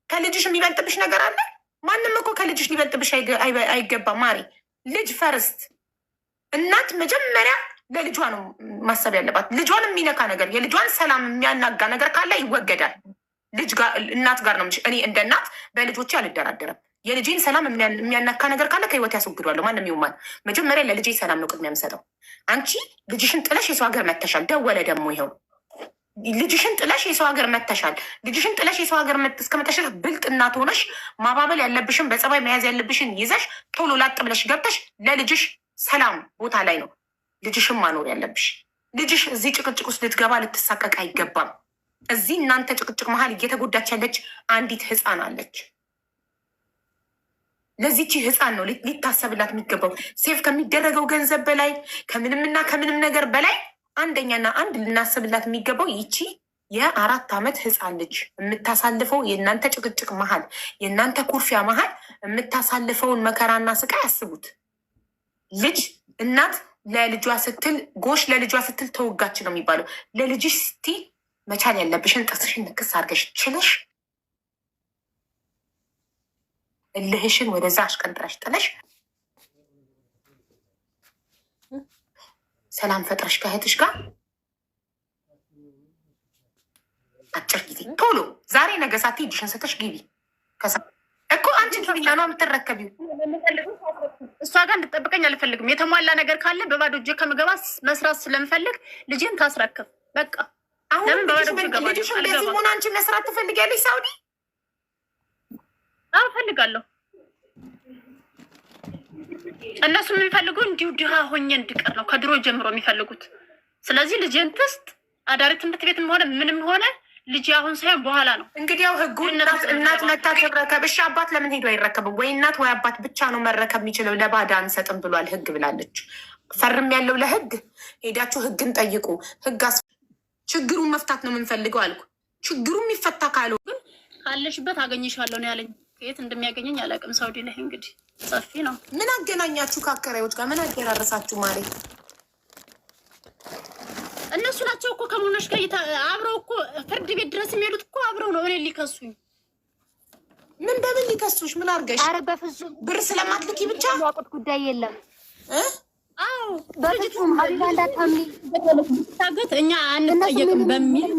ከልጅሽ የሚበልጥብሽ ነገር አለ? ማንም እኮ ከልጅሽ ሊበልጥብሽ አይገባም ማሪ። ልጅ ፈርስት። እናት መጀመሪያ ለልጇ ነው ማሰብ ያለባት። ልጇን የሚነካ ነገር የልጇን ሰላም የሚያናጋ ነገር ካለ ይወገዳል። እናት ጋር ነው። እኔ እንደ እናት በልጆቼ አልደራደርም። የልጄን ሰላም የሚያናካ ነገር ካለ ከህይወት ያስወግዷለሁ። ማንም ይሁን መጀመሪያ ለልጄ ሰላም ነው ቅድሚያ የምሰጠው። አንቺ ልጅሽን ጥለሽ የሰው ሀገር መተሻል። ደወለ ደግሞ ይኸው ልጅሽን ጥለሽ የሰው ሀገር መተሻል። ልጅሽን ጥለሽ የሰው ሀገር እስከመተሻል ብልጥ እናት ሆነሽ ማባበል ያለብሽን በጸባይ መያዝ ያለብሽን ይዘሽ ቶሎ ላጥ ብለሽ ገብተሽ ለልጅሽ ሰላም ቦታ ላይ ነው ልጅሽን ማኖር ያለብሽ። ልጅሽ እዚህ ጭቅጭቅ ውስጥ ልትገባ ልትሳቀቅ አይገባም። እዚህ እናንተ ጭቅጭቅ መሀል እየተጎዳች ያለች አንዲት ህፃን አለች። ለዚች ህፃን ነው ሊታሰብላት የሚገባው። ሴፍ ከሚደረገው ገንዘብ በላይ ከምንምና ከምንም ነገር በላይ አንደኛና አንድ ልናስብላት የሚገባው ይቺ የ4 ዓመት ህፃን ልጅ የምታሳልፈው የእናንተ ጭቅጭቅ መሀል የእናንተ ኩርፊያ መሀል የምታሳልፈውን መከራና ስቃይ አስቡት። ልጅ እናት ለልጇ ስትል ጎሽ ለልጇ ስትል ተወጋች ነው የሚባለው። ለልጅሽ ስቲ መቻል ያለብሽን ጥርስሽን ንክስ አድርገሽ ችለሽ እልህሽን ወደዛ አሽቀንጥረሽ ጥለሽ ሰላም ፈጥረሽ ከእህትሽ ጋር አጭር ጊዜ ቶሎ ዛሬ ነገ ሳትይ እጅሽን ሰተሽ ግቢ እኮ አንቺ ግቢኛ ነው የምትረከቢው። እሷ ጋር እንድጠብቀኝ አልፈልግም። የተሟላ ነገር ካለ በባዶ እጄ ከምገባ መስራት ስለምፈልግ ልጄን ታስረክብ። በቃ አሁን ልጅሽ እንደዚህ ሆነ አንቺ መስራት ትፈልጊያለሽ ሳውዲ? አዎ እፈልጋለሁ። እነሱ የሚፈልጉ እንዲሁ ድሃ ሆኜ እንድቀር ነው ከድሮ ጀምሮ የሚፈልጉት። ስለዚህ ልጄን ትስጥ አዳሪ ትምህርት ቤትም ሆነ ምንም ሆነ ልጅ አሁን ሳይሆን በኋላ ነው። እንግዲህ ያው ህጉ እናት መታ ትረከብ። እሺ አባት ለምን ሄዶ አይረከብም? ወይ እናት ወይ አባት ብቻ ነው መረከብ የሚችለው። ለባዳ አንሰጥም ብሏል ህግ ብላለች። ፈርም ያለው ለህግ ሄዳችሁ ህግን ጠይቁ። ህግ ችግሩን መፍታት ነው የምንፈልገው አልኩ። ችግሩ የሚፈታ ካሉ ግን ካለሽበት አገኝሻለሁ ነው ያለኝ። ከየት እንደሚያገኘኝ አላውቅም። ሳውዲ ላይ እንግዲህ ሰፊ ነው። ምን አገናኛችሁ ከአከራዮች ጋር? ምን አገራረሳችሁ? ማሬ እነሱ ናቸው እኮ ከሙነሽ ጋር አብረው እኮ ፍርድ ቤት ድረስ የሚሄዱት እኮ አብረው ነው። እኔ ሊከሱኝ ምን በምን ሊከሱሽ? ምን አድርገሽ? ኧረ በፍጹም ብር ስለማትልኪ ብቻ ያውቁት ጉዳይ የለም። አዎ በፍጹም ሀቢባ እንዳታምኒ ታገት እኛ አንጠየቅም በሚል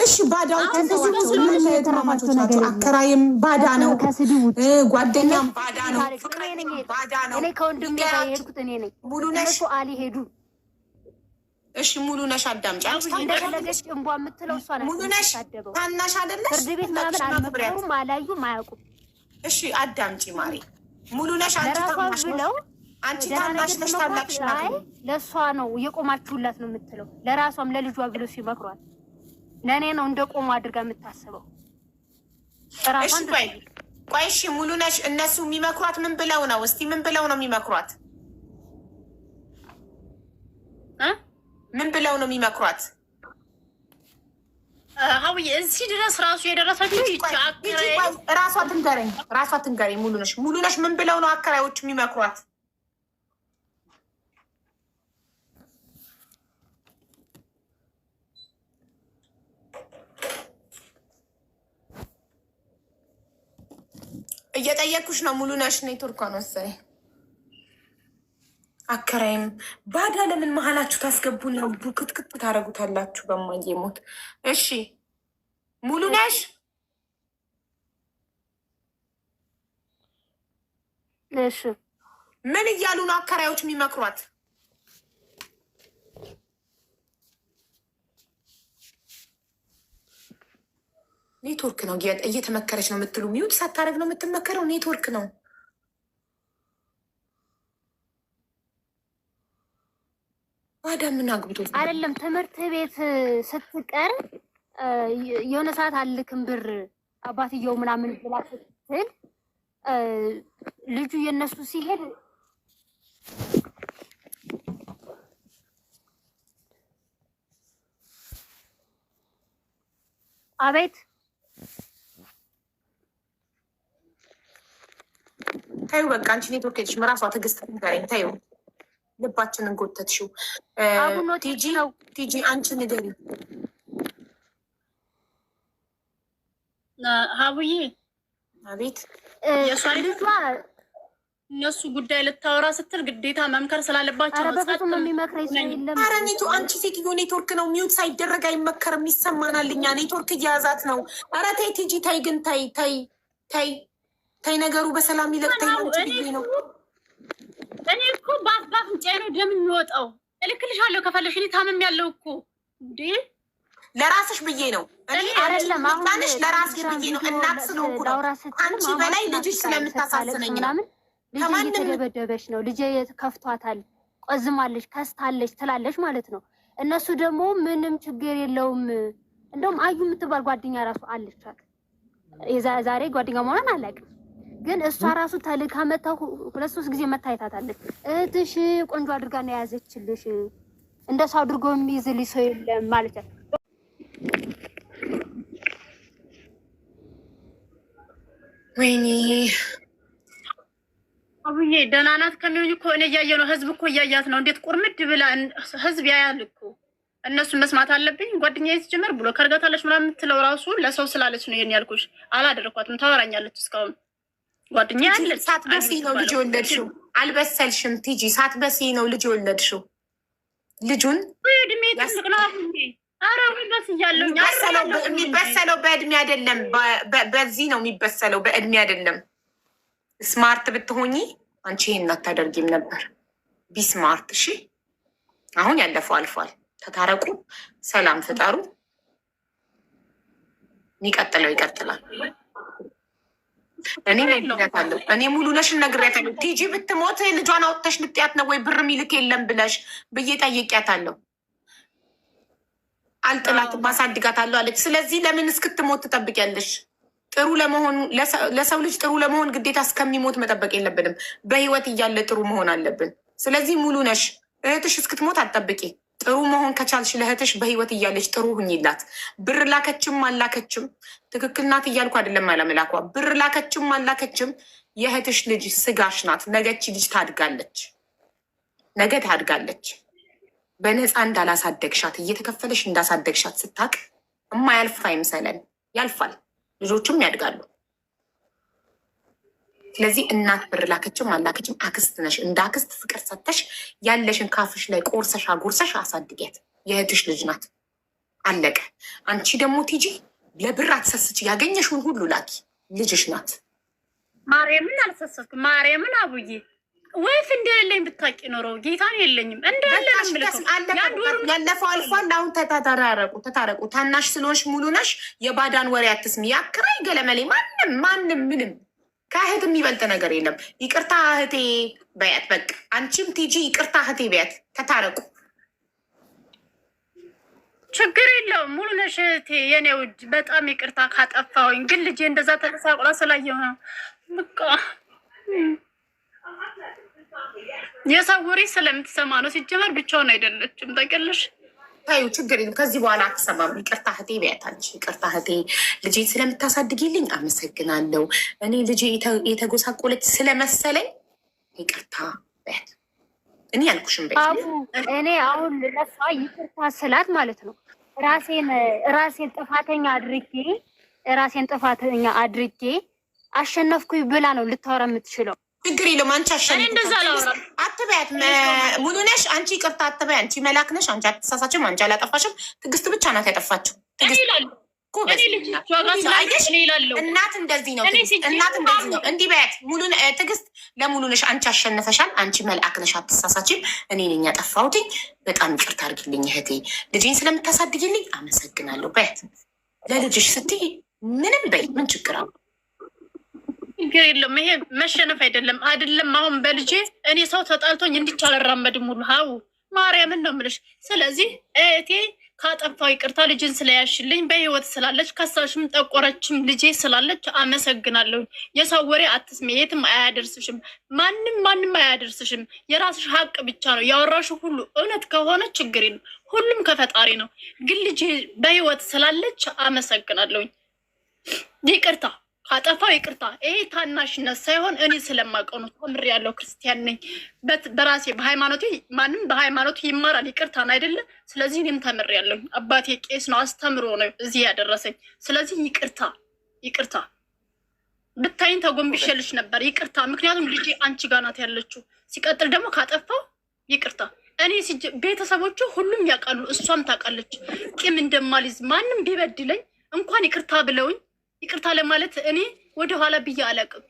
እሺ። ባዳው ተንተዋቸው ናቸው። አከራይም ባዳ ነው፣ ጓደኛም ባዳ ነው፣ ፍቅረኛም ባዳ ነው። እኔ ከወንድሜ ጋር የሄድኩት እኔ ነኝ። ሙሉ ነሽ አልሄዱ። እሺ ሙሉ ነሽ አዳምጪ። እንደፈለገች እንቧ የምትለው እሷ ናት። ሙሉ ነሽ ታናሽ አይደለሽ? ፍርድ ቤት ምናምን አልመከሩም፣ አላዩም፣ አያውቁም። እሺ አዳምጪ ማሪ። ሙሉ ነሽ አንቺ ታናሽ ብለው አንቺ ታናሽ ነሽ፣ ታላቅሽ ናት። ለእሷ ነው እየቆማችሁላት ነው የምትለው። ለራሷም ለልጇ ብሎ ሲመክሯል። ለእኔ ነው እንደ ቆሙ አድርጋ የምታስበው። ቆይ እሺ ሙሉ ነሽ እነሱ የሚመክሯት ምን ብለው ነው? እስቲ ምን ብለው ነው የሚመክሯት? ምን ብለው ነው የሚመክሯት? ሀውዬ እዚህ ድረስ ራሱ የደረሰችው ራሷ ትንገረኝ፣ ራሷ ትንገረኝ። ሙሉ ነሽ ምን ብለው ነው አከራዮች የሚመክሯት? እየጠየኩሽ ነው። ሙሉ ነሽ ኔትወርኳ ነው መሰለኝ። አከራይም ባዳ ለምን መሀላችሁ ታስገቡና ቡክትክት ታደርጉታላችሁ? በማየ ሞት። እሺ ሙሉ ነሽ እሺ ምን እያሉ ነው አከራዮች የሚመክሯት? ኔትወርክ ነው እየተመከረች ነው የምትሉ። ሚዩት ሳታደርግ ነው የምትመከረው። ኔትወርክ ነው። ባዳ ምን አግብቶ አይደለም። ትምህርት ቤት ስትቀር የሆነ ሰዓት አልክም ብር አባትየው ምናምን ብላ ስትል ልጁ የነሱ ሲሄድ አቤት ታዩ። በቃ አንቺ ኔትወርክ ሄድሽ። መራሷ ትዕግስት ንገረኝ። ታዩ ልባችንን ጎተትሽው። ቲጂ አንቺ ንገሪ። ሀቡዬ አቤት። ልጇ እነሱ ጉዳይ ልታወራ ስትል ግዴታ መምከር ስላለባቸው በፍጹም የሚመክረኝ ሰው የለም። ኧረ አንቺ ሴትዮ ኔትወርክ ነው። ሚዩት ሳይደረግ አይመከርም። ይሰማናል። እኛ ኔትወርክ እያያዛት ነው። ኧረ ተይ ቲጂ ተይ፣ ግን ተይ ተይ ተይ ተይ፣ ነገሩ በሰላም ይለቅተኝ ነው። እኔ እኮ በአፍንጫ ነው ደም የሚወጣው። እልክልሻለሁ ከፈለሽ። እኔ ታምም ያለው እኮ እንዴ ለራስሽ ብዬ ነው። አይደለም አሁንሽ ለራስሽ ብዬ ነው። እናት ስለሆንኩ ነው። አንቺ በላይ ልጅሽ ስለምታሳዝነኝ ነው። ልጄ እየተደበደበች ነው፣ ልጄ ከፍቷታል፣ ቆዝማለች፣ ከስታለች ትላለች ማለት ነው። እነሱ ደግሞ ምንም ችግር የለውም። እንደውም አዩ የምትባል ጓደኛ ራሱ አለቻት። ዛሬ ጓደኛ መሆኗን አላውቅም፣ ግን እሷ ራሱ ተልካ መታ 2-3 ጊዜ መታየታታለች። እህትሽ ቆንጆ አድርጋ ነው የያዘችልሽ፣ እንደሱ አድርጎ የሚይዝልሽ ሰው የለም ማለት ነው። ወይኔ አቡዬ ደህና ናት ከሚሆን እኮ እኔ እያየ ነው። ህዝብ እኮ እያያት ነው። እንዴት ቁርምድ ብላ ህዝብ ያያል እኮ። እነሱን መስማት አለብኝ። ጓደኛዬ ስትጀምር ብሎ ከርጋታለች ምናምን የምትለው ራሱ ለሰው ስላለች ነው ይሄን ያልኩሽ። አላደረኳትም። ታወራኛለች እስካሁን ጓደኛ ያለች። ሳትበሲ ነው ልጅ የወለድሽው። አልበሰልሽም ቲጂ። ሳትበሲ ነው ልጅ የወለድሽው። ልጁን እድሜ ትልቅ ነው አቡዬ። ኧረ በስ እያለሁ የሚበሰለው በእድሜ አይደለም፣ በዚህ ነው የሚበሰለው፣ በእድሜ አይደለም። ስማርት ብትሆኚ አንቺ ይሄን አታደርጊም ነበር። ቢስማርት። እሺ አሁን ያለፈው አልፏል። ተታረቁ፣ ሰላም ፍጠሩ። የሚቀጥለው ይቀጥላል። እኔ ነግሬያታለሁ። እኔ ሙሉ ነሽን ነግሬያታለሁ። ቲጂ ብትሞት ልጇን አውጥተሽ ልጥያት ነው ወይ ብር ሚልክ የለም ብለሽ ብዬ ጠይቄያታለሁ። አልጥላትም አሳድጋታለሁ አለች። ስለዚህ ለምን እስክትሞት ትጠብቂያለሽ? ጥሩ ለመሆን ለሰው ልጅ ጥሩ ለመሆን ግዴታ እስከሚሞት መጠበቅ የለብንም። በህይወት እያለ ጥሩ መሆን አለብን። ስለዚህ ሙሉ ነሽ እህትሽ እስክትሞት አትጠብቂ። ጥሩ መሆን ከቻልሽ ለእህትሽ በህይወት እያለች ጥሩ ሁኝላት። ብር ላከችም አላከችም ትክክል ናት እያልኩ አይደለም። አለመላኳ ብር ላከችም አላከችም የእህትሽ ልጅ ስጋሽ ናት። ነገች ልጅ ታድጋለች፣ ነገ ታድጋለች። በነፃ እንዳላሳደግሻት እየተከፈለሽ እንዳሳደግሻት ስታቅ እማያልፍ አይምሰለን። ያልፋል፣ ልጆችም ያድጋሉ። ስለዚህ እናት ብር ላከችም አላከችም አክስት ነሽ። እንደ አክስት ፍቅር ሰተሽ ያለሽን ካፍሽ ላይ ቆርሰሽ አጉርሰሽ አሳድጊያት። የእህትሽ ልጅ ናት፣ አለቀ። አንቺ ደግሞ ቲጂ ለብር አትሰስች፣ ያገኘሽውን ሁሉ ላኪ። ልጅሽ ናት። ማርያምን አልሰሰትኩም። ማርያምን አቡዬ ወይፍ እንደሌለኝ ብታቂ ኖረው ጌታን የለኝም ያለፈው አልፏል። አሁን ተታረቁ። ታናሽ ስለሆንሽ ሙሉ ነሽ። የባዳን ወሬ አትስሚ። ያክራይ ገለመሌ ማንም ምንም ከእህት የሚበልጥ ነገር የለም። ይቅርታ እህቴ በያት። በቃ አንቺም ቲጂ ይቅርታ እህቴ በያት። ተታረቁ፣ ችግር የለውም። ሙሉ ነሽ እህቴ የኔ ውድ። በጣም ይቅርታ ካጠፋሁኝ፣ ግን ልጄ እንደዛ ተመሳቅላ ስላየሁ ነው። በቃ የሰው ወሬ ስለምትሰማ ነው። ሲጀመር ብቻውን አይደለችም ታውቂያለሽ። ታዩ ችግር የለም። ከዚህ በኋላ አትሰማም። ይቅርታ እህቴ በያት። አንቺ ይቅርታ እህቴ ልጄ ስለምታሳድጊልኝ አመሰግናለሁ። እኔ ልጄ የተጎሳቆለች ስለመሰለኝ ይቅርታ በያት። እኔ ያልኩሽም በያት። እኔ አሁን ለሷ ይቅርታ ስላት ማለት ነው ራሴን ጥፋተኛ አድርጌ አሸነፍኩኝ ብላ ነው ልታወራ የምትችለው። ችግር የለውም። አንቺ አትበያት። ሙሉ ነሽ አንቺ ይቅርታ አትበይ። አንቺ መላክ ነሽ። አንቺ አትሳሳችም። አንቺ አላጠፋሽም። ትዕግስት ብቻ ናት ያጠፋችው። እናት እንደዚህ ነው። እናት እንደዚህ ነው። እንዲህ በያት። ትዕግስት ለሙሉ ነሽ። አንቺ አሸነፈሻል። አንቺ መልአክ ነሽ። አትሳሳችም። እኔ ነኝ ያጠፋሁትኝ። በጣም ይቅርታ አድርጊልኝ እህቴ። ልጄን ስለምታሳድጊልኝ አመሰግናለሁ በያት። ለልጅሽ ስትይ ምንም በይ። ምን ችግር አለው? ችግር የለም። ይሄ መሸነፍ አይደለም። አሁን በልጄ እኔ ሰው ተጣልቶኝ እንዲች አልራመድም ሁሉ ሀው ማርያምን ነው የምልሽ። ስለዚህ እህቴ ካጠፋው ይቅርታ፣ ልጅን ስለያሽልኝ፣ በህይወት ስላለች፣ ከሳሽም ጠቆረችም ልጄ ስላለች አመሰግናለሁ። የሰው ወሬ አትስሜ፣ የትም አያደርስሽም። ማንም አያደርስሽም። የራስሽ ሀቅ ብቻ ነው። ያወራሽ ሁሉ እውነት ከሆነ ችግር የለም። ሁሉም ከፈጣሪ ነው። ግን ልጄ በህይወት ስላለች አመሰግናለሁኝ። ይቅርታ ካጠፋው ይቅርታ። ይሄ ታናሽነት ሳይሆን እኔ ስለማውቀው ነው። ተምሬያለሁ። ክርስቲያን ነኝ። በራሴ በሃይማኖቴ ማንም በሃይማኖቱ ይማራል ይቅርታን አይደለ? ስለዚህ እኔም ተምሬያለሁ። አባቴ ቄስ ነው፣ አስተምሮ ነው እዚህ ያደረሰኝ። ስለዚህ ይቅርታ ብታይን ተጎንብሼልሽ ነበር። ይቅርታ፣ ምክንያቱም ልጄ አንቺ ጋር ናት ያለችው። ሲቀጥል ደግሞ ካጠፋው ይቅርታ። እኔ ቤተሰቦቹ ሁሉም ያውቃሉ፣ እሷም ታውቃለች። ቂም እንደማልይዝ ማንም ቢበድለኝ እንኳን ይቅርታ ብለውኝ ይቅርታ ለማለት እኔ ወደኋላ ብዬ አላውቅም።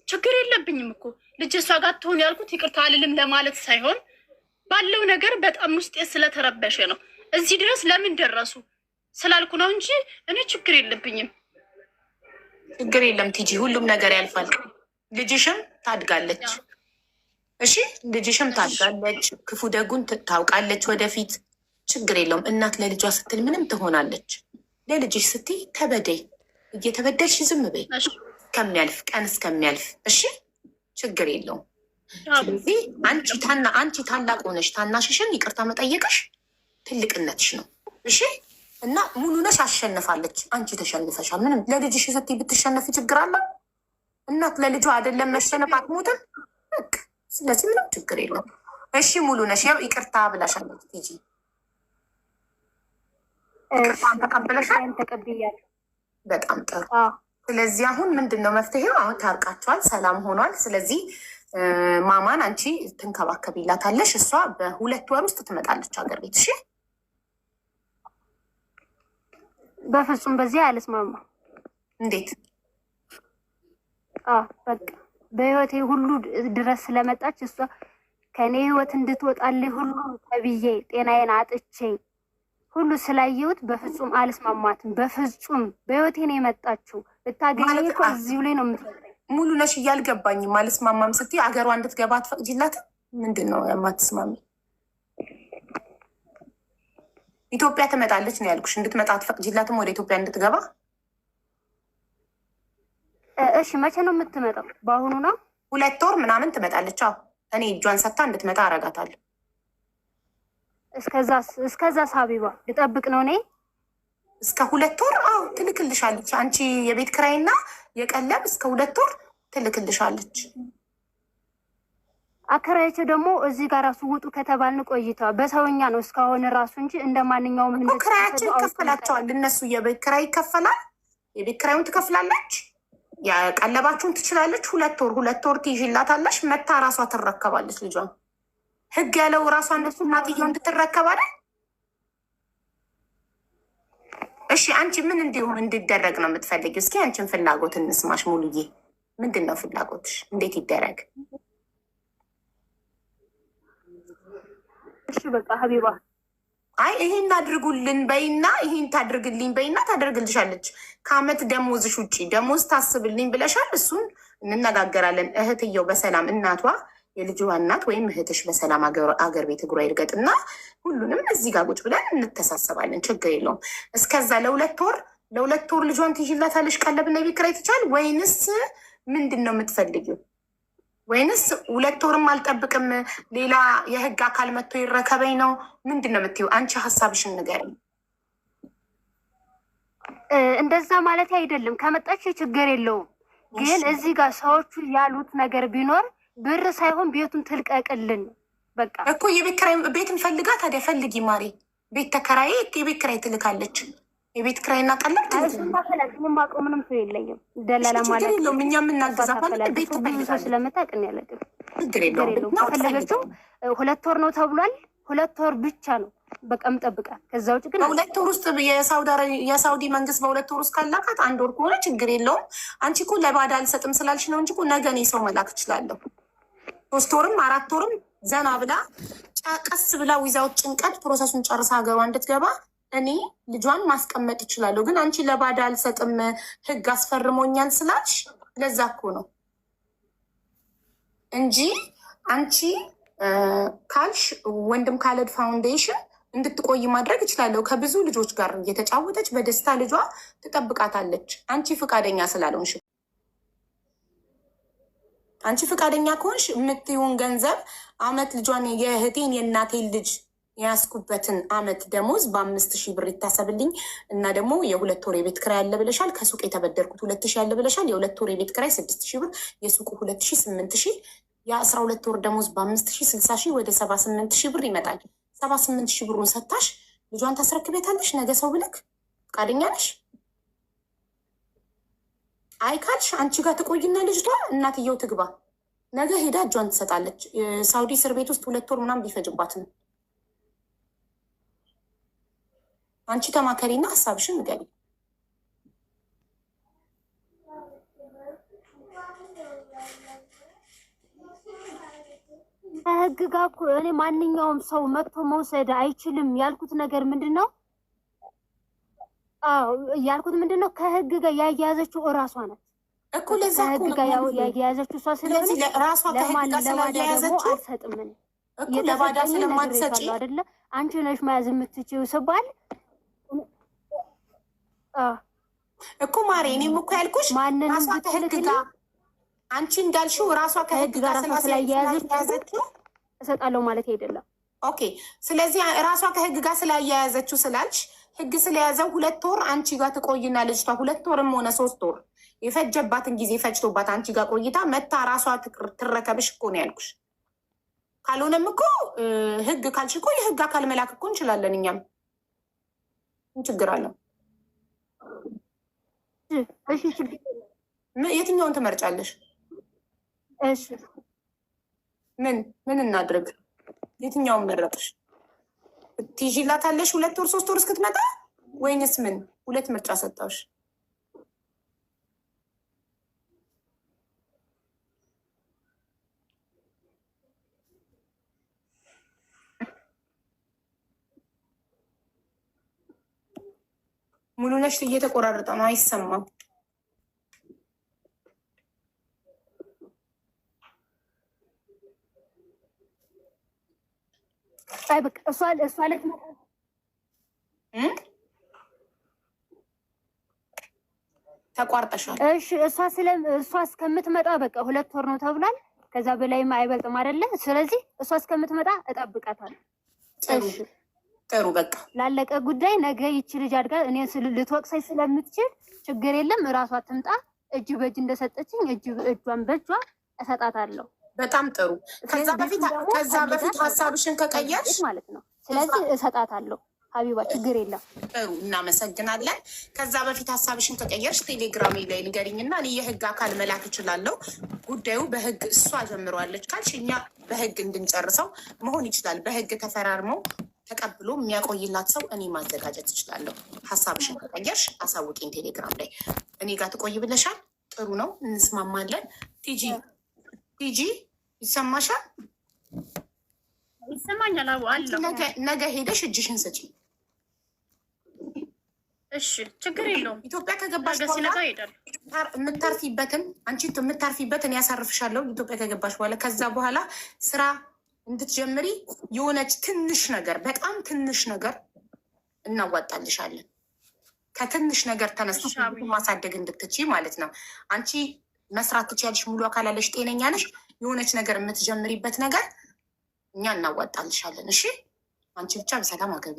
ችግር የለብኝም እኮ ልጅ እሷ ጋር ትሆን ያልኩት ይቅርታ አልልም ለማለት ሳይሆን ባለው ነገር በጣም ውስጤ ስለተረበሸ ነው። እዚህ ድረስ ለምን ደረሱ ስላልኩ ነው እንጂ እኔ ችግር የለብኝም። ችግር የለም ቲጂ፣ ሁሉም ነገር ያልፋል። ልጅሽም ታድጋለች። እሺ ልጅሽም ታድጋለች። ክፉ ደጉን ታውቃለች ወደፊት። ችግር የለውም። እናት ለልጇ ስትል ምንም ትሆናለች። ለልጅሽ ስትይ ተበደይ። እየተበደልሽ ዝም በይ እስከሚያልፍ ቀን እስከሚያልፍ። እሺ ችግር የለውም። ስለዚህ አንቺ ታላቅ ሆነሽ ታናሽሽን ይቅርታ መጠየቅሽ ትልቅነትሽ ነው። እሺ እና ሙሉ ነሽ አሸንፋለች። አንቺ ተሸንፈሻል። ምንም ለልጅሽ ስትይ ብትሸነፊ ችግር አለ? እናት ለልጇ አይደለም መሸነፍ አትሞትም። ስለዚህ ምንም ችግር የለውም። እሺ ሙሉ ነሽ ያው ይቅርታ ብላሻለች ቲጂ። ይቅርታን ተቀብለሻል? ተቀብያለሁ። በጣም ጥሩ። ስለዚህ አሁን ምንድን ነው መፍትሄው? አሁን ታርቃችኋል፣ ሰላም ሆኗል። ስለዚህ ማማን አንቺ ትንከባከቢላታለሽ። እሷ በ2 ወር ውስጥ ትመጣለች ሀገር ቤት። እሺ በፍጹም በዚህ አልስማማ። እንዴት? በቃ በህይወቴ ሁሉ ድረስ ስለመጣች እሷ ከኔ ህይወት እንድትወጣልኝ ሁሉ ተብዬ ጤናዬን አጥቼ ሁሉ ስላየሁት በፍጹም አልስማማትም። በፍጹም በህይወቴ ነው የመጣችው። ብታገኘኝ እኮ እዚሁ ላይ ነው የምትፈጥረኝ። ሙሉ ነሽ እያልገባኝም አልስማማም ስትይ አገሯ እንድትገባ አትፈቅጂላትም? ምንድን ነው የማትስማሚ? ኢትዮጵያ ትመጣለች ነው ያልኩሽ። እንድትመጣ አትፈቅጂላትም ወደ ኢትዮጵያ እንድትገባ? እሺ መቼ ነው የምትመጣው? በአሁኑ ነው? 2 ወር ምናምን ትመጣለች። አዎ እኔ እጇን ሰታ እንድትመጣ አረጋታለሁ። እስከዛ ሀቢባ ልጠብቅ ነው እኔ እስከ 2 ወር? አዎ ትልክልሻለች። አንቺ የቤት ክራይና የቀለብ እስከ 2 ወር ትልክልሻለች። አከራዮች ደግሞ እዚህ ጋር ራሱ ውጡ ከተባልን ቆይታ በሰውኛ ነው እስካሁን ራሱ እንጂ እንደ ማንኛውም ክራያችን ይከፈላቸዋል። እነሱ የቤት ክራይ ይከፈላል። የቤት ክራዩን ትከፍላለች። ያቀለባችሁን ትችላለች። 2 ወር ትይዥላታለሽ። መታ ራሷ ትረከባለች ልጇን። ህግ ያለው ራሷ እነሱ እናትየው እንድትረከባለ። እሺ አንቺ ምን እንዲሁም እንዲደረግ ነው የምትፈልጊው? እስኪ አንቺን ፍላጎት እንስማሽ ሙሉዬ። ምንድን ነው ፍላጎትሽ? እንዴት ይደረግ? እሺ በቃ ሀቢባ አይ ይሄን አድርጉልን በይና ይሄን ታድርግልኝ በይና ታደርግልሻለች። ከአመት ደሞዝሽ ውጭ ደሞዝ ታስብልኝ ብለሻል። እሱን እንነጋገራለን። እህትየው በሰላም እናቷ የልጅዋ እናት ወይም እህትሽ በሰላም አገር ቤት እግሯ ይርገጥና ሁሉንም እዚህ ጋር ቁጭ ብለን እንተሳሰባለን። ችግር የለውም። እስከዛ ለ2 ወር ልጇን ትይዥላታለሽ። ቀለብና የቤት ኪራይ ትቻል ወይንስ ምንድን ነው የምትፈልጊው? ወይንስ 2 ወርም አልጠብቅም ሌላ የህግ አካል መጥቶ ይረከበኝ ነው? ምንድን ነው የምትይው? አንቺ ሀሳብሽን ንገሪኝ። እንደዛ ማለት አይደለም። ከመጣች ችግር የለውም። ግን እዚህ ጋር ሰዎቹ ያሉት ነገር ቢኖር ብር ሳይሆን ቤቱን ትልቀቅልን በቃ እኮ የቤት ኪራይ ቤትን ፈልጋ ታዲያ ፈልጊ ማሪ። ቤት ተከራይ የቤት ኪራይ ትልካለች። የቤት ኪራይና ቀለብ ማቀው ምንም ሰው የለኝም። ደላላ ማለት የለውም። እኛ የምናገዛት ማለት ቤት ሰው ስለምታውቅን ያለቅም ችግር የለውም። ከፈለገችው 2 ወር ነው ተብሏል። 2 ወር ብቻ ነው በቃ ምጠብቃት። ከዛ ውጭ ግን በ2 ወር ውስጥ የሳውዲ መንግስት በ2 ወር ውስጥ ካላካት 1 ወር ከሆነ ችግር የለውም። አንቺ እኮ ለባዳ አልሰጥም ስላልሽ ነው እንጂ ነገ እኔ ሰው መላክ እችላለሁ። 3 ወርም 4 ወርም ዘና ብላ ቀስ ብላ ዊዛውት ጭንቀት ፕሮሰሱን ጨርሳ ሀገሯ እንድትገባ እኔ ልጇን ማስቀመጥ ይችላለሁ። ግን አንቺ ለባዳ አልሰጥም ህግ አስፈርሞኛል ስላልሽ ለዛ እኮ ነው እንጂ አንቺ ካልሽ ወንድም ካለድ ፋውንዴሽን እንድትቆይ ማድረግ እችላለሁ። ከብዙ ልጆች ጋር እየተጫወተች በደስታ ልጇ ትጠብቃታለች። አንቺ ፍቃደኛ ስላልሆንሽ አንቺ ፍቃደኛ ከሆንሽ የምትይውን ገንዘብ አመት ልጇን የእህቴን የእናቴን ልጅ የያዝኩበትን አመት ደሞዝ በ5,000 ብር ይታሰብልኝ እና ደግሞ የ2 ወር የቤት ክራይ ያለ ብለሻል። ከሱቅ የተበደርኩት 2,000 ያለ ብለሻል። የ2 ወር የቤት ክራይ 6,000 ብር፣ የሱቁ 2,000 8,000፣ የ12 ወር ደሞዝ በ5,000 60,000 ወደ 78,000 ብር ይመጣል። 78,000 ብሩን ሰታሽ ልጇን ታስረክቤታለሽ። ነገ ሰው ብልክ ፈቃደኛ ነሽ? አይ ካልሽ አንቺ ጋር ትቆይና ልጅቷ እናትየው ትግባ። ነገ ሄዳ እጇን ትሰጣለች። ሳውዲ እስር ቤት ውስጥ 2 ወር ምናምን ቢፈጅባት ነው። አንቺ ተማከሪና ሀሳብሽን ንገሪ። ከህግ ጋር እኮ እኔ ማንኛውም ሰው መጥቶ መውሰድ አይችልም ያልኩት ነገር ምንድን ነው? ያልኩት ምንድን ነው? ከህግ ጋር ያያያዘችው እራሷ ናት እኮ። ለዛ ከህግ ጋር ያያያዘችው እሷ ስለሆነ ራሷ ከህግ ጋር ስላያያዘችው አልሰጥም እኮ ለባዳ ስለማትሰጪ አይደለ? አንቺ ነሽ መያዝ የምትችይው ስባል እኮ ማሬ፣ እኔም እኮ ያልኩሽ ራሷ ከህግ ጋር አንቺ እንዳልሽው ራሷ ከህግ ጋር ስላያያዘችው እሰጣለሁ ማለት አይደለም። ኦኬ። ስለዚህ ራሷ ከህግ ጋር ስላያያዘችው ስላልሽ ህግ ስለያዘው 2 ወር አንቺ ጋር ትቆይና ልጅቷ 2 ወርም ሆነ 3 ወር የፈጀባትን ጊዜ ፈጅቶባት አንቺ ጋር ቆይታ መታ ራሷ ትረከብሽ እኮ ነው ያልኩሽ። ካልሆነም እኮ ህግ ካልሽ እኮ የህግ አካል መላክ እኮ እንችላለን እኛም። ችግር አለው? የትኛውን ትመርጫለሽ? እሺ ምን እናድርግ? የትኛውን መረጥሽ? ትይዥላታለሽ 2 ወር 3 ወር እስክትመጣ ወይንስ ምን? 2 ምርጫ ሰጣሽ። ሙሉ ነሽ እየተቆራረጠ ነው አይሰማም። አይ በቃ እሷ ተቋርጠሻል። እሺ እሷ እስከምትመጣ በቃ 2 ወር ነው ተብሏል። ከዛ በላይም አይበልጥም አይደለ? ስለዚህ እሷ እስከምትመጣ እጠብቃታለሁ። እሺ ጥሩ በቃ ላለቀ ጉዳይ ነገ ይቺ ልጅ አድጋ እኔ ልትወቅሰኝ ስለምትችል ችግር የለም። እራሷ ትምጣ። እጅ በእጅ እንደሰጠችኝ እጇን በእጇ እሰጣታለሁ። በጣም ጥሩ። ከዛ በፊት ሀሳብሽን ከቀየርሽ ማለት ነው። ስለዚህ እሰጣታለሁ። ሀቢባ ችግር የለም። ጥሩ እናመሰግናለን። ከዛ በፊት ሀሳብሽን ከቀየርሽ ቴሌግራም ላይ ንገሪኝና እኔ የህግ አካል መላክ እችላለሁ። ጉዳዩ በህግ እሷ ጀምረዋለች ካልሽ እኛ በህግ እንድንጨርሰው መሆን ይችላል። በህግ ተፈራርመው ተቀብሎ የሚያቆይላት ሰው እኔ ማዘጋጀት እችላለሁ። ሀሳብሽን ከቀየርሽ አሳውቂኝ ቴሌግራም ላይ። እኔ ጋር ትቆይ ብለሻል። ጥሩ ነው፣ እንስማማለን። ቲጂ ይሰማሻል? ይሰማኛል። አለው ነገ ሄደሽ እጅሽን ስጪ። እሺ ችግር የለውም። ኢትዮጵያ ከገባሽ በኋላ የምታርፊበትን ያሳርፍሻለሁ። ኢትዮጵያ ከገባሽ በኋላ ከዛ በኋላ ስራ እንድትጀምሪ የሆነች ትንሽ ነገር፣ በጣም ትንሽ ነገር እናዋጣልሻለን። ከትንሽ ነገር ተነስቶ ማሳደግ እንድትችይ ማለት ነው። አንቺ መስራት ትችያለሽ፣ ሙሉ አካል አለሽ፣ ጤነኛ ነሽ። የሆነች ነገር የምትጀምሪበት ነገር እኛ እናዋጣልሻለን። እሺ አንቺ ብቻ በሰላም አገቢ።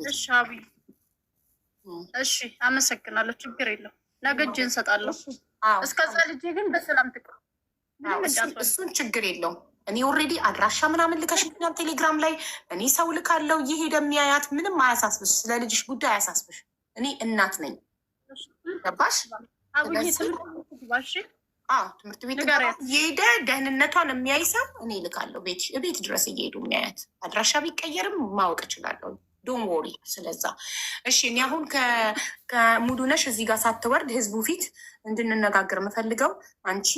እሺ አመሰግናለሁ። ችግር የለው። ነገ እጅ እንሰጣለሁ። እስከዛ ልጄ ግን በሰላም ትቅ እሱን ችግር የለውም። እኔ ኦልሬዲ አድራሻ ምናምን ልከሽኛል ቴሌግራም ላይ። እኔ ሰው ልካለው እየሄደ የሚያያት። ምንም አያሳስብሽ፣ ስለ ልጅሽ ጉዳይ አያሳስብሽ። እኔ እናት ነኝ። ገባሽ? ትምህርት ቤት እየሄደ ደህንነቷን የሚያይ ሰው እኔ ልካለሁ። ቤት ድረስ እየሄዱ የሚያያት። አድራሻ ቢቀየርም ማወቅ እችላለሁ። ዶን ወሪ ስለዛ። እሺ እኔ አሁን ከሙሉነሽ እዚህ ጋር ሳትወርድ ህዝቡ ፊት እንድንነጋገር የምፈልገው አንቺ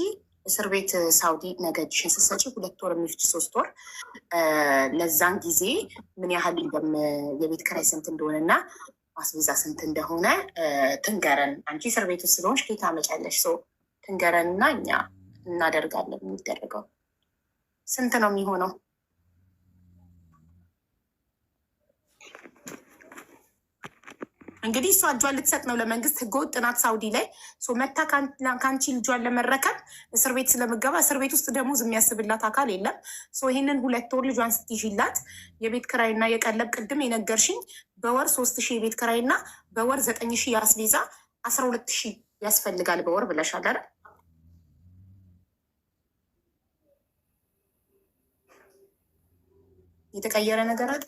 እስር ቤት ሳውዲ ነገ እጅሽን ስትሰጪ 2 ወር የሚፍጅ 3 ወር ለዛን ጊዜ ምን ያህል የቤት ኪራይ ስንት እንደሆነና አስቤዛ ስንት እንደሆነ ትንገረን። አንቺ እስር ቤት ውስጥ ስለሆንሽ ጌታ መጫለሽ ሰው ትንገረን እና እኛ እናደርጋለን። የሚደረገው ስንት ነው የሚሆነው? እንግዲህ እሷ እጇን ልትሰጥ ነው ለመንግስት። ህገወጥ ናት ሳውዲ ላይ መታ ከአንቺ ልጇን ለመረከብ እስር ቤት ስለምገባ እስር ቤት ውስጥ ደሞዝ የሚያስብላት አካል የለም። ይህንን 2 ወር ልጇን ስትይዥላት የቤት ክራይና የቀለብ ቅድም የነገርሽኝ በወር 3,000 የቤት ክራይና በወር 9,000 የአስቤዛ 12,000 ያስፈልጋል በወር ብለሻል አይደል? የተቀየረ ነገር አለ?